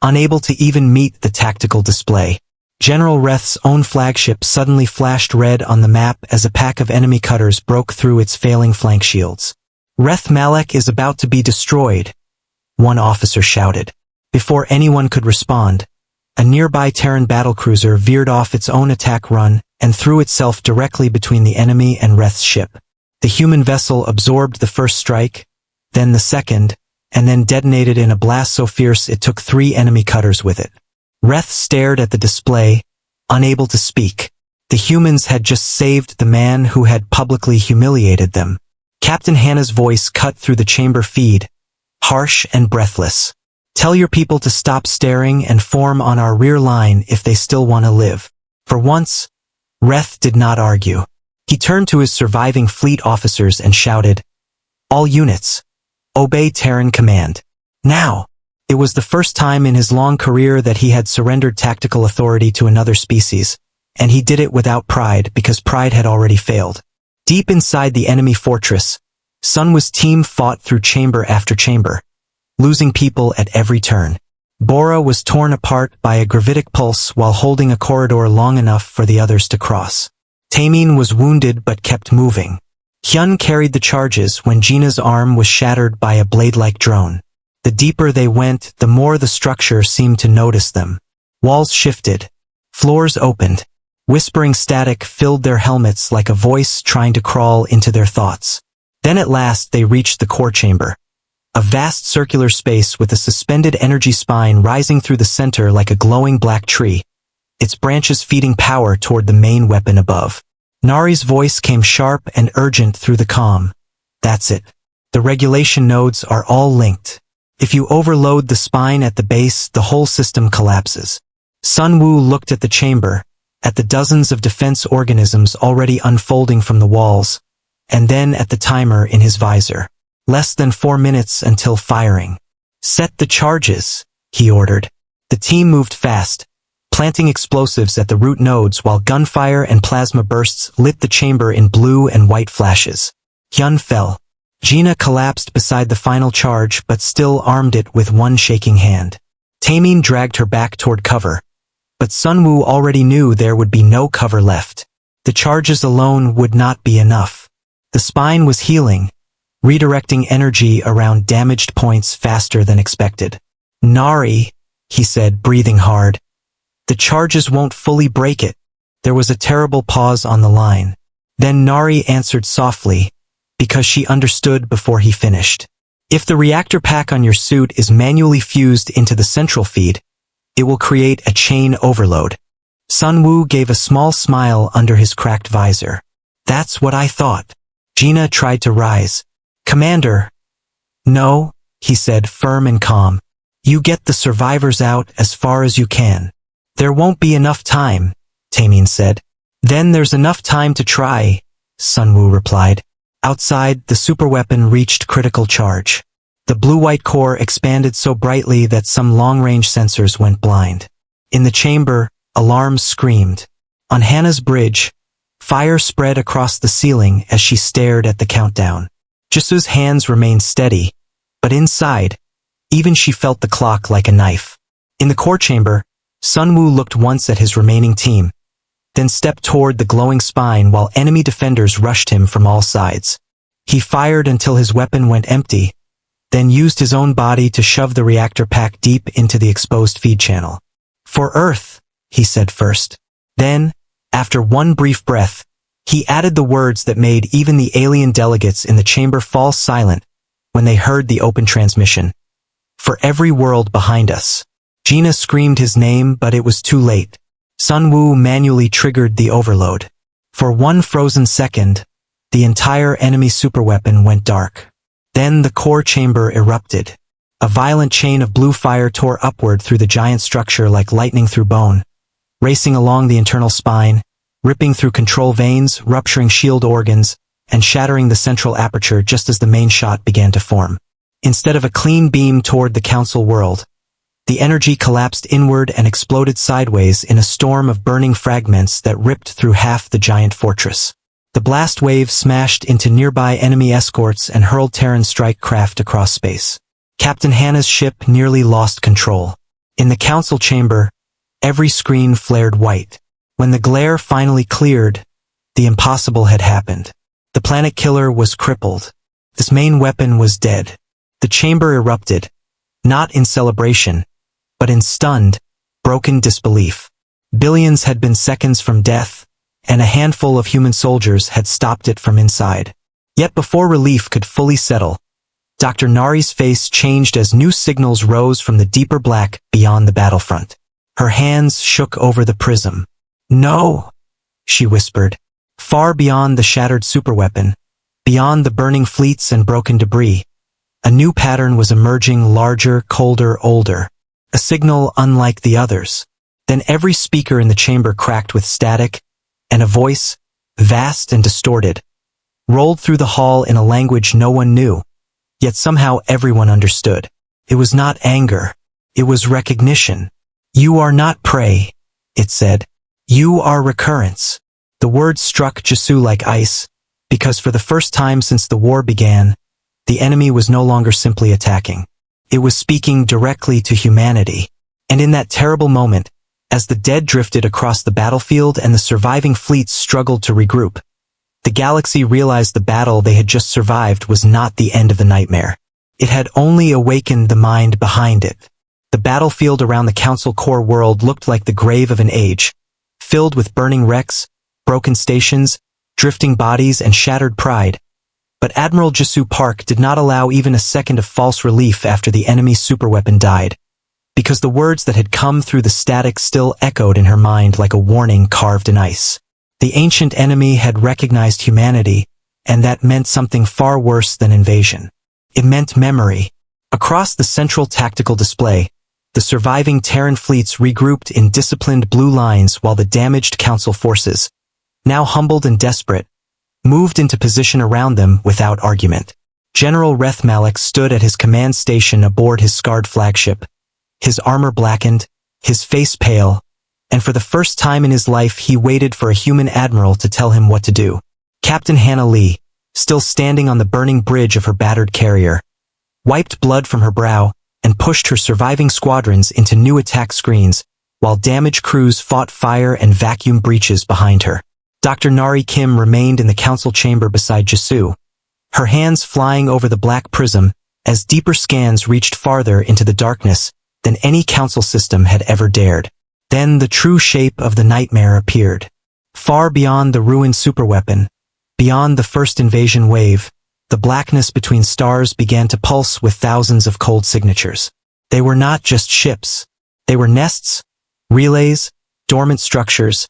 Speaker 1: unable to even meet the tactical display. General Reth's own flagship suddenly flashed red on the map as a pack of enemy cutters broke through its failing flank shields. "Reth Malek is about to be destroyed," one officer shouted. Before anyone could respond, a nearby Terran battlecruiser veered off its own attack run and threw itself directly between the enemy and Reth's ship. The human vessel absorbed the first strike, then the second, and then detonated in a blast so fierce it took 3 enemy cutters with it. Reth stared at the display, unable to speak. The humans had just saved the man who had publicly humiliated them. Captain Hannah's voice cut through the chamber feed, harsh and breathless. "Tell your people to stop staring and form on our rear line if they still want to live." For once, Reth did not argue. He turned to his surviving fleet officers and shouted, "All units, obey Terran command. Now!" It was the first time in his long career that he had surrendered tactical authority to another species, and he did it without pride because pride had already failed. Deep inside the enemy fortress, Sun Wu's team fought through chamber after chamber, losing people at every turn. Bora was torn apart by a gravitic pulse while holding a corridor long enough for the others to cross. Tamin was wounded but kept moving. Hyun carried the charges when Gina's arm was shattered by a blade-like drone. The deeper they went, the more the structure seemed to notice them. Walls shifted. Floors opened. Whispering static filled their helmets like a voice trying to crawl into their thoughts. Then at last they reached the core chamber. A vast circular space with a suspended energy spine rising through the center like a glowing black tree, its branches feeding power toward the main weapon above. Nari's voice came sharp and urgent through the comm. "That's it. The regulation nodes are all linked. If you overload the spine at the base, the whole system collapses." Sun Wu looked at the chamber, at the dozens of defense organisms already unfolding from the walls, and then at the timer in his visor. Less than 4 minutes until firing. "Set the charges," he ordered. The team moved fast, planting explosives at the root nodes while gunfire and plasma bursts lit the chamber in blue and white flashes. Hyun fell. Gina collapsed beside the final charge but still armed it with one shaking hand. Tamin dragged her back toward cover. But Sun Wu already knew there would be no cover left. The charges alone would not be enough. The spine was healing, redirecting energy around damaged points faster than expected. "Nari," he said, breathing hard. "The charges won't fully break it." There was a terrible pause on the line. Then Nari answered softly, because she understood before he finished. "If the reactor pack on your suit is manually fused into the central feed, it will create a chain overload." Sun Wu gave a small smile under his cracked visor. "That's what I thought." Gina tried to rise. "Commander." "No," he said, firm and calm. "You get the survivors out as far as you can." "There won't be enough time," Tamin said. "Then there's enough time to try," Sun Wu replied. Outside, the superweapon reached critical charge. The blue-white core expanded so brightly that some long-range sensors went blind. In the chamber, alarms screamed. On Hannah's bridge, fire spread across the ceiling as she stared at the countdown. Jisu's hands remained steady, but inside, even she felt the clock like a knife. In the core chamber, Sunwoo looked once at his remaining team, then stepped toward the glowing spine while enemy defenders rushed him from all sides. He fired until his weapon went empty, then used his own body to shove the reactor pack deep into the exposed feed channel. "For Earth," he said first. Then, after one brief breath, he added the words that made even the alien delegates in the chamber fall silent when they heard the open transmission. "For every world behind us." Gina screamed his name, but it was too late. Sunwoo manually triggered the overload. For one frozen second, the entire enemy superweapon went dark. Then the core chamber erupted. A violent chain of blue fire tore upward through the giant structure like lightning through bone, racing along the internal spine, ripping through control veins, rupturing shield organs, and shattering the central aperture just as the main shot began to form. Instead of a clean beam toward the Council world, the energy collapsed inward and exploded sideways in a storm of burning fragments that ripped through half the giant fortress. The blast wave smashed into nearby enemy escorts and hurled Terran strike craft across space. Captain Hannah's ship nearly lost control. In the Council chamber, every screen flared white. When the glare finally cleared, the impossible had happened. The planet killer was crippled. This main weapon was dead. The chamber erupted, not in celebration, but in stunned, broken disbelief. Billions had been seconds from death, and a handful of human soldiers had stopped it from inside. Yet before relief could fully settle, Dr. Nari's face changed as new signals rose from the deeper black beyond the battlefront. Her hands shook over the prism. "No," she whispered. Far beyond the shattered superweapon, beyond the burning fleets and broken debris, a new pattern was emerging, larger, colder, older. A signal unlike the others. Then every speaker in the chamber cracked with static, and a voice, vast and distorted, rolled through the hall in a language no one knew, yet somehow everyone understood. It was not anger, it was recognition. "You are not prey," it said. "You are recurrence." The words struck Jisu like ice, because for the first time since the war began, the enemy was no longer simply attacking. It was speaking directly to humanity. And in that terrible moment, as the dead drifted across the battlefield and the surviving fleets struggled to regroup, the galaxy realized the battle they had just survived was not the end of the nightmare. It had only awakened the mind behind it. The battlefield around the Council core world looked like the grave of an age, filled with burning wrecks, broken stations, drifting bodies, and shattered pride. But Admiral Jisu Park did not allow even a second of false relief after the enemy superweapon died, because the words that had come through the static still echoed in her mind like a warning carved in ice. The ancient enemy had recognized humanity, and that meant something far worse than invasion. It meant memory. Across the central tactical display, the surviving Terran fleets regrouped in disciplined blue lines while the damaged Council forces, now humbled and desperate, moved into position around them without argument. General Rethmalik stood at his command station aboard his scarred flagship, his armor blackened, his face pale, and for the first time in his life he waited for a human admiral to tell him what to do. Captain Hannah Lee, still standing on the burning bridge of her battered carrier, wiped blood from her brow and pushed her surviving squadrons into new attack screens, while damaged crews fought fire and vacuum breaches behind her. Dr. Nari Kim remained in the Council chamber beside Jisu, her hands flying over the black prism as deeper scans reached farther into the darkness than any Council system had ever dared. Then the true shape of the nightmare appeared. Far beyond the ruined superweapon, beyond the first invasion wave, the blackness between stars began to pulse with thousands of cold signatures. They were not just ships. They were nests, relays, dormant structures,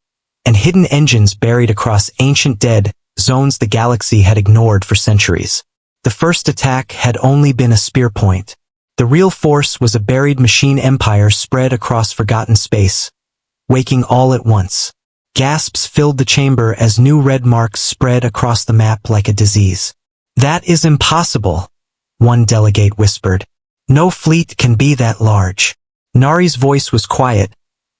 Speaker 1: and hidden engines buried across ancient dead zones the galaxy had ignored for centuries. The first attack had only been a spear point. The real force was a buried machine empire spread across forgotten space, waking all at once. Gasps filled the chamber as new red marks spread across the map like a disease. "That is impossible," one delegate whispered. No fleet can be that large. Nari's voice was quiet,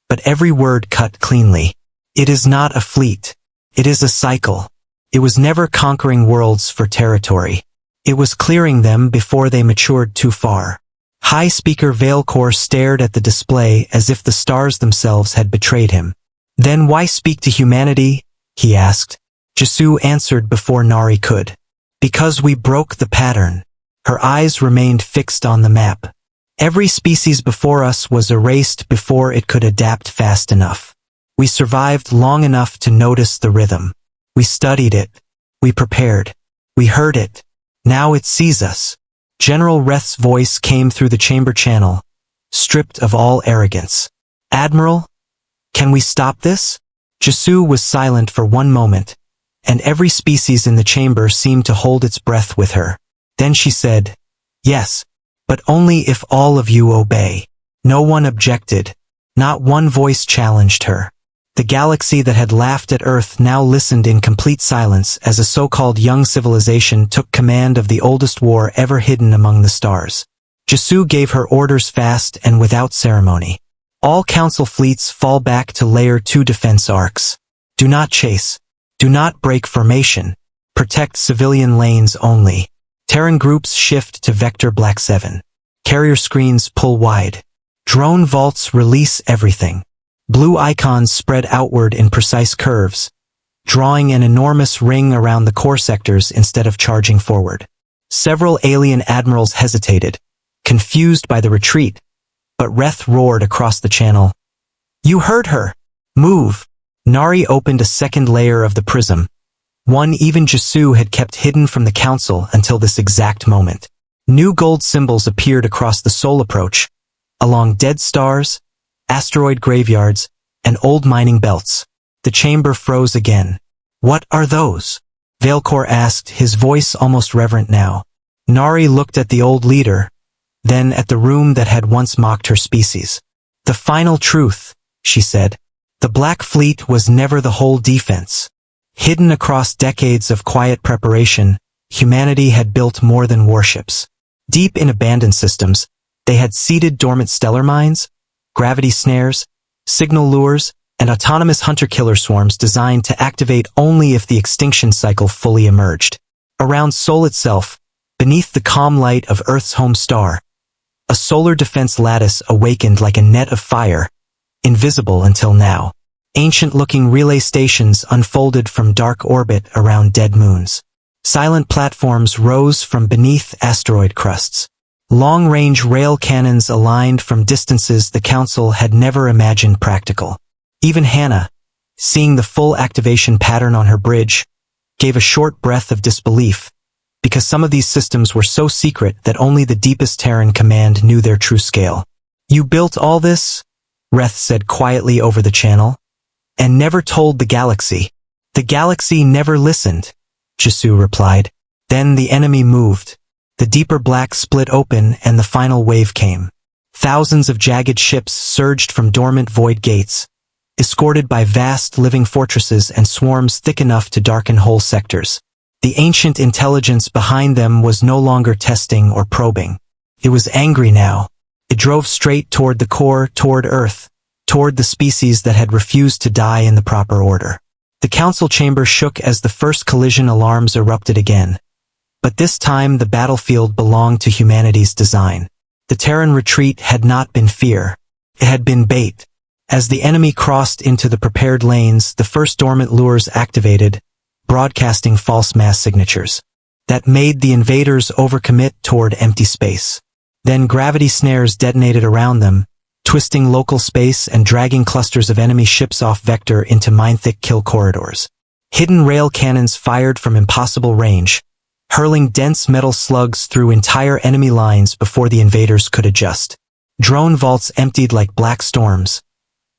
Speaker 1: but every word cut cleanly. It is not a fleet. It is a cycle. It was never conquering worlds for territory. It was clearing them before they matured too far. High Speaker Veilcore stared at the display as if the stars themselves had betrayed him. Then why speak to humanity? He asked. Jisu answered before Nari could. Because we broke the pattern. Her eyes remained fixed on the map. Every species before us was erased before it could adapt fast enough. We survived long enough to notice the rhythm. We studied it. We prepared. We heard it. Now it sees us. General Reth's voice came through the chamber channel, stripped of all arrogance. Admiral, can we stop this? Jisu was silent for one moment, and every species in the chamber seemed to hold its breath with her. Then she said, yes, but only if all of you obey. No one objected. Not one voice challenged her. The galaxy that had laughed at Earth now listened in complete silence as a so-called young civilization took command of the oldest war ever hidden among the stars. Jisu gave her orders fast and without ceremony. All council fleets fall back to Layer 2 defense arcs. Do not chase. Do not break formation. Protect civilian lanes only. Terran groups shift to Vector Black 7. Carrier screens pull wide. Drone vaults release everything. Blue icons spread outward in precise curves, drawing an enormous ring around the core sectors instead of charging forward. Several alien admirals hesitated, confused by the retreat, but Reth roared across the channel. You heard her! Move! Nari opened a second layer of the prism, one even Jisu had kept hidden from the council until this exact moment. New gold symbols appeared across the soul approach, along dead stars, asteroid graveyards, and old mining belts. The chamber froze again. What are those? Veilcore asked, his voice almost reverent now. Nari looked at the old leader, then at the room that had once mocked her species. The final truth, she said. The Black Fleet was never the whole defense. Hidden across decades of quiet preparation, humanity had built more than warships. Deep in abandoned systems, they had seeded dormant stellar mines, gravity snares, signal lures, and autonomous hunter-killer swarms designed to activate only if the extinction cycle fully emerged. Around Sol itself, beneath the calm light of Earth's home star, a solar defense lattice awakened like a net of fire, invisible until now. Ancient-looking relay stations unfolded from dark orbit around dead moons. Silent platforms rose from beneath asteroid crusts. Long-range rail cannons aligned from distances the Council had never imagined practical. Even Hannah, seeing the full activation pattern on her bridge, gave a short breath of disbelief, because some of these systems were so secret that only the deepest Terran command knew their true scale. You built all this? Reth said quietly over the channel. And never told the galaxy. The galaxy never listened, Jisu replied. Then the enemy moved. The deeper black split open and the final wave came. Thousands of jagged ships surged from dormant void gates, escorted by vast living fortresses and swarms thick enough to darken whole sectors. The ancient intelligence behind them was no longer testing or probing. It was angry now. It drove straight toward the core, toward Earth, toward the species that had refused to die in the proper order. The council chamber shook as the first collision alarms erupted again. But this time the battlefield belonged to humanity's design. The Terran retreat had not been fear. It had been bait. As the enemy crossed into the prepared lanes, the first dormant lures activated, broadcasting false mass signatures. That made the invaders overcommit toward empty space. Then gravity snares detonated around them, twisting local space and dragging clusters of enemy ships off vector into mine-thick kill corridors. Hidden rail cannons fired from impossible range, hurling dense metal slugs through entire enemy lines before the invaders could adjust. Drone vaults emptied like black storms,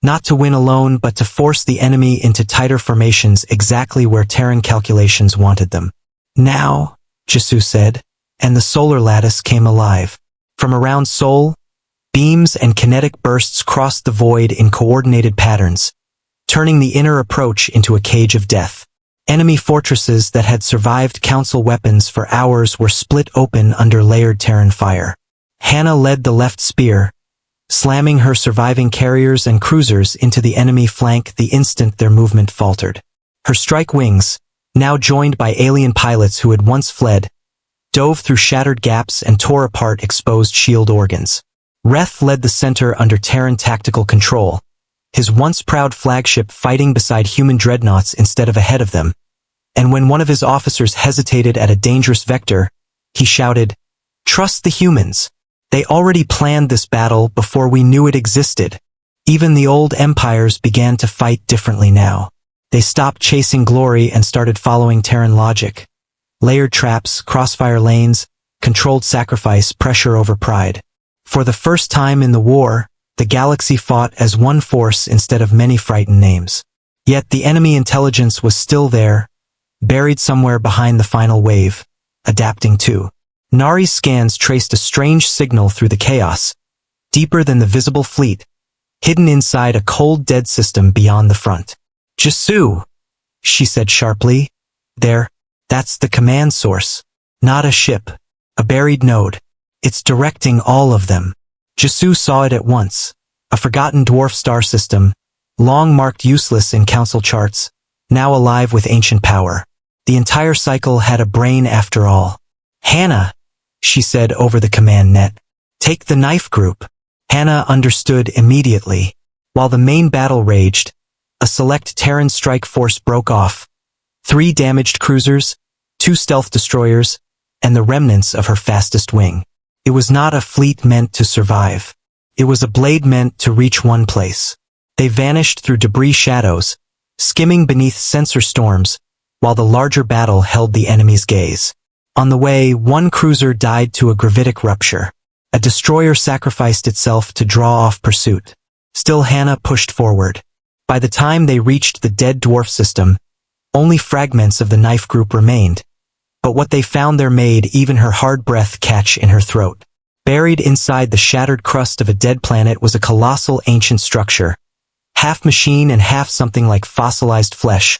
Speaker 1: not to win alone but to force the enemy into tighter formations exactly where Terran calculations wanted them. Now, Jisu said, and the solar lattice came alive. From around Sol, beams and kinetic bursts crossed the void in coordinated patterns, turning the inner approach into a cage of death. Enemy fortresses that had survived Council weapons for hours were split open under layered Terran fire. Hannah led the left spear, slamming her surviving carriers and cruisers into the enemy flank the instant their movement faltered. Her strike wings, now joined by alien pilots who had once fled, dove through shattered gaps and tore apart exposed shield organs. Reth led the center under Terran tactical control, his once proud flagship fighting beside human dreadnoughts instead of ahead of them. And when one of his officers hesitated at a dangerous vector, he shouted, "Trust the humans. They already planned this battle before we knew it existed." Even the old empires began to fight differently now. They stopped chasing glory and started following Terran logic. Layered traps, crossfire lanes, controlled sacrifice, pressure over pride. For the first time in the war, the galaxy fought as one force instead of many frightened names. Yet the enemy intelligence was still there, buried somewhere behind the final wave, adapting too. Nari's scans traced a strange signal through the chaos, deeper than the visible fleet, hidden inside a cold dead system beyond the front. "Jisu," she said sharply. That's the command source. Not a ship, a buried node. It's directing all of them. Jisu saw it at once. A forgotten dwarf star system, long marked useless in council charts, now alive with ancient power. The entire cycle had a brain after all. "Hannah," she said over the command net. "Take the knife group." Hannah understood immediately. While the main battle raged, a select Terran strike force broke off. 3 damaged cruisers, 2 stealth destroyers, and the remnants of her fastest wing. It was not a fleet meant to survive. It was a blade meant to reach one place. They vanished through debris shadows, skimming beneath sensor storms, while the larger battle held the enemy's gaze. On the way, one cruiser died to a gravitic rupture. A destroyer sacrificed itself to draw off pursuit. Still Hannah pushed forward. By the time they reached the dead dwarf system, only fragments of the knife group remained. But what they found there made even her hard breath catch in her throat. Buried inside the shattered crust of a dead planet was a colossal ancient structure, half machine and half something like fossilized flesh,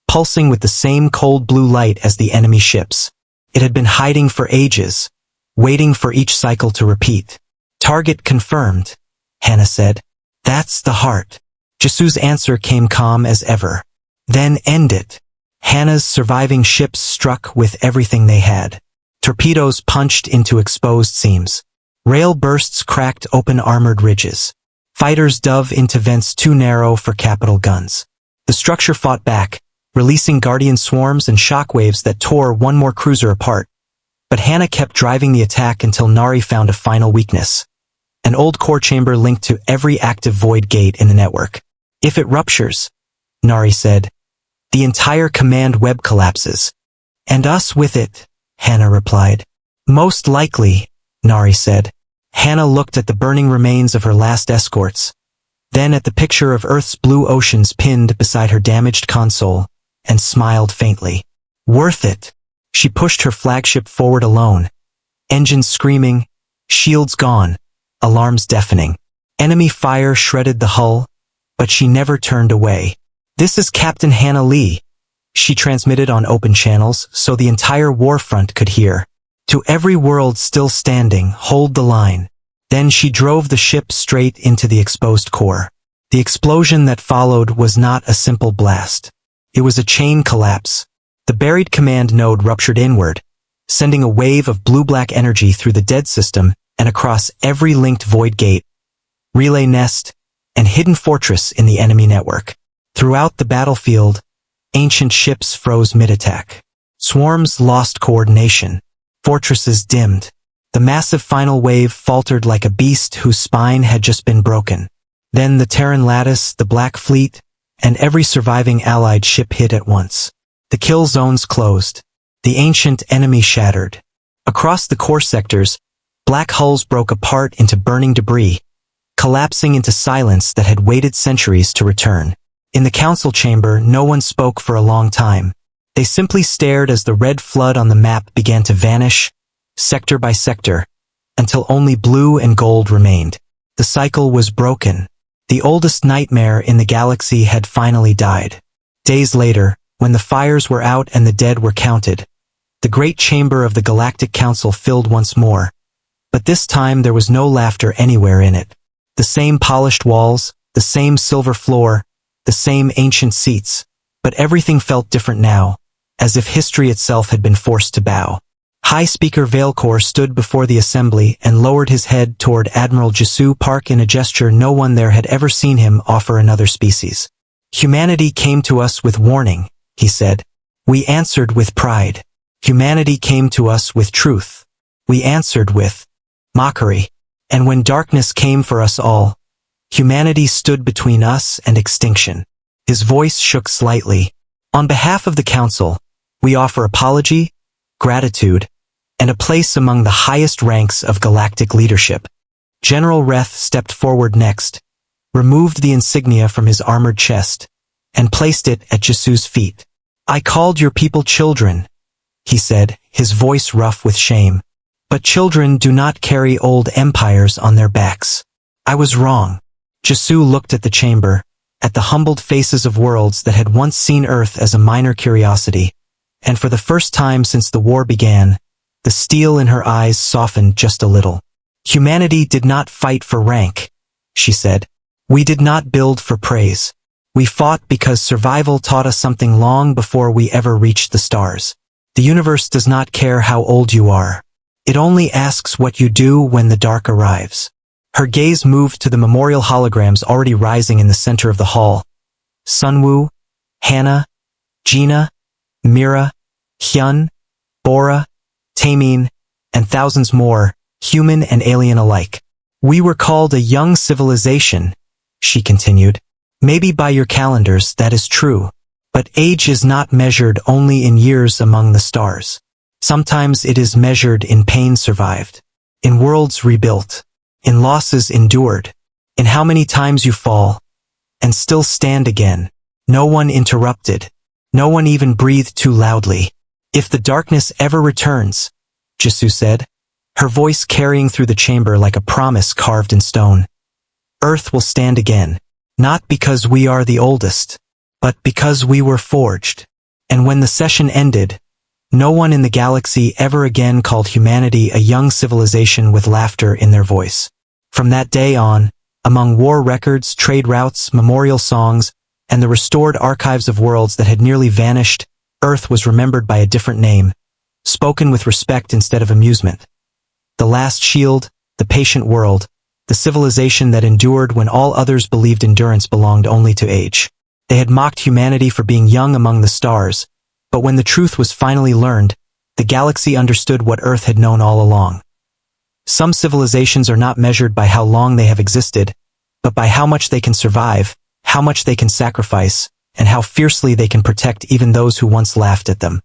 Speaker 1: pulsing with the same cold blue light as the enemy ships. It had been hiding for ages, waiting for each cycle to repeat. "Target confirmed," Hannah said. "That's the heart." Jisu's answer came calm as ever. "Then end it." Hannah's surviving ships struck with everything they had. Torpedoes punched into exposed seams. Rail bursts cracked open armored ridges. Fighters dove into vents too narrow for capital guns. The structure fought back, releasing guardian swarms and shockwaves that tore one more cruiser apart. But Hannah kept driving the attack until Nari found a final weakness. An old core chamber linked to every active void gate in the network. "If it ruptures," Nari said, "the entire command web collapses." "And us with it," Hannah replied. "Most likely," Nari said. Hannah looked at the burning remains of her last escorts, then at the picture of Earth's blue oceans pinned beside her damaged console, and smiled faintly. "Worth it." She pushed her flagship forward alone. Engines screaming, shields gone, alarms deafening. Enemy fire shredded the hull, but she never turned away. "This is Captain Hannah Lee," she transmitted on open channels so the entire war front could hear. "To every world still standing, hold the line." Then she drove the ship straight into the exposed core. The explosion that followed was not a simple blast. It was a chain collapse. The buried command node ruptured inward, sending a wave of blue-black energy through the dead system and across every linked void gate, relay nest, and hidden fortress in the enemy network. Throughout the battlefield, ancient ships froze mid-attack. Swarms lost coordination. Fortresses dimmed. The massive final wave faltered like a beast whose spine had just been broken. Then the Terran lattice, the Black Fleet, and every surviving allied ship hit at once. The kill zones closed. The ancient enemy shattered. Across the core sectors, black hulls broke apart into burning debris, collapsing into silence that had waited centuries to return. In the council chamber, no one spoke for a long time. They simply stared as the red flood on the map began to vanish, sector by sector, until only blue and gold remained. The cycle was broken. The oldest nightmare in the galaxy had finally died. Days later, When the fires were out and the dead were counted, the great chamber of the Galactic Council filled once more. But this time there was no laughter anywhere in it. The same polished walls, the same silver floor, the same ancient seats, but everything felt different now, as if history itself had been forced to bow. High Speaker Veilcor stood before the assembly and lowered his head toward Admiral Jisoo Park in a gesture no one there had ever seen him offer another species. Humanity came to us with warning, he said. We answered with pride. Humanity came to us with truth. We answered with mockery. And when darkness came for us all, humanity stood between us and extinction. His voice shook slightly. On behalf of the Council, we offer apology, gratitude, and a place among the highest ranks of galactic leadership. General Reth stepped forward next, removed the insignia from his armored chest, and placed it at Jisoo's feet. I called your people children, he said, his voice rough with shame. But children do not carry old empires on their backs. I was wrong. Jisoo looked at the chamber, at the humbled faces of worlds that had once seen Earth as a minor curiosity, and for the first time since the war began, the steel in her eyes softened just a little. Humanity did not fight for rank, she said. We did not build for praise. We fought because survival taught us something long before we ever reached the stars. The universe does not care how old you are. It only asks what you do when the dark arrives. Her gaze moved to the memorial holograms already rising in the center of the hall. Sunwoo, Hannah, Gina, Mira, Hyun, Bora, Taemin, and thousands more, human and alien alike. We were called a young civilization, she continued. Maybe by your calendars that is true, but age is not measured only in years among the stars. Sometimes it is measured in pain survived, in worlds rebuilt, in losses endured, in how many times you fall, and still stand again. No one interrupted. No one even breathed too loudly. If the darkness ever returns, Jisoo said, her voice carrying through the chamber like a promise carved in stone, Earth will stand again, not because we are the oldest, but because we were forged. And when the session ended, no one in the galaxy ever again called humanity a young civilization with laughter in their voice. From that day on, among war records, trade routes, memorial songs, and the restored archives of worlds that had nearly vanished, Earth was remembered by a different name, spoken with respect instead of amusement. The last shield, the patient world, the civilization that endured when all others believed endurance belonged only to age. They had mocked humanity for being young among the stars, but when the truth was finally learned, the galaxy understood what Earth had known all along. Some civilizations are not measured by how long they have existed, but by how much they can survive, how much they can sacrifice, and how fiercely they can protect even those who once laughed at them.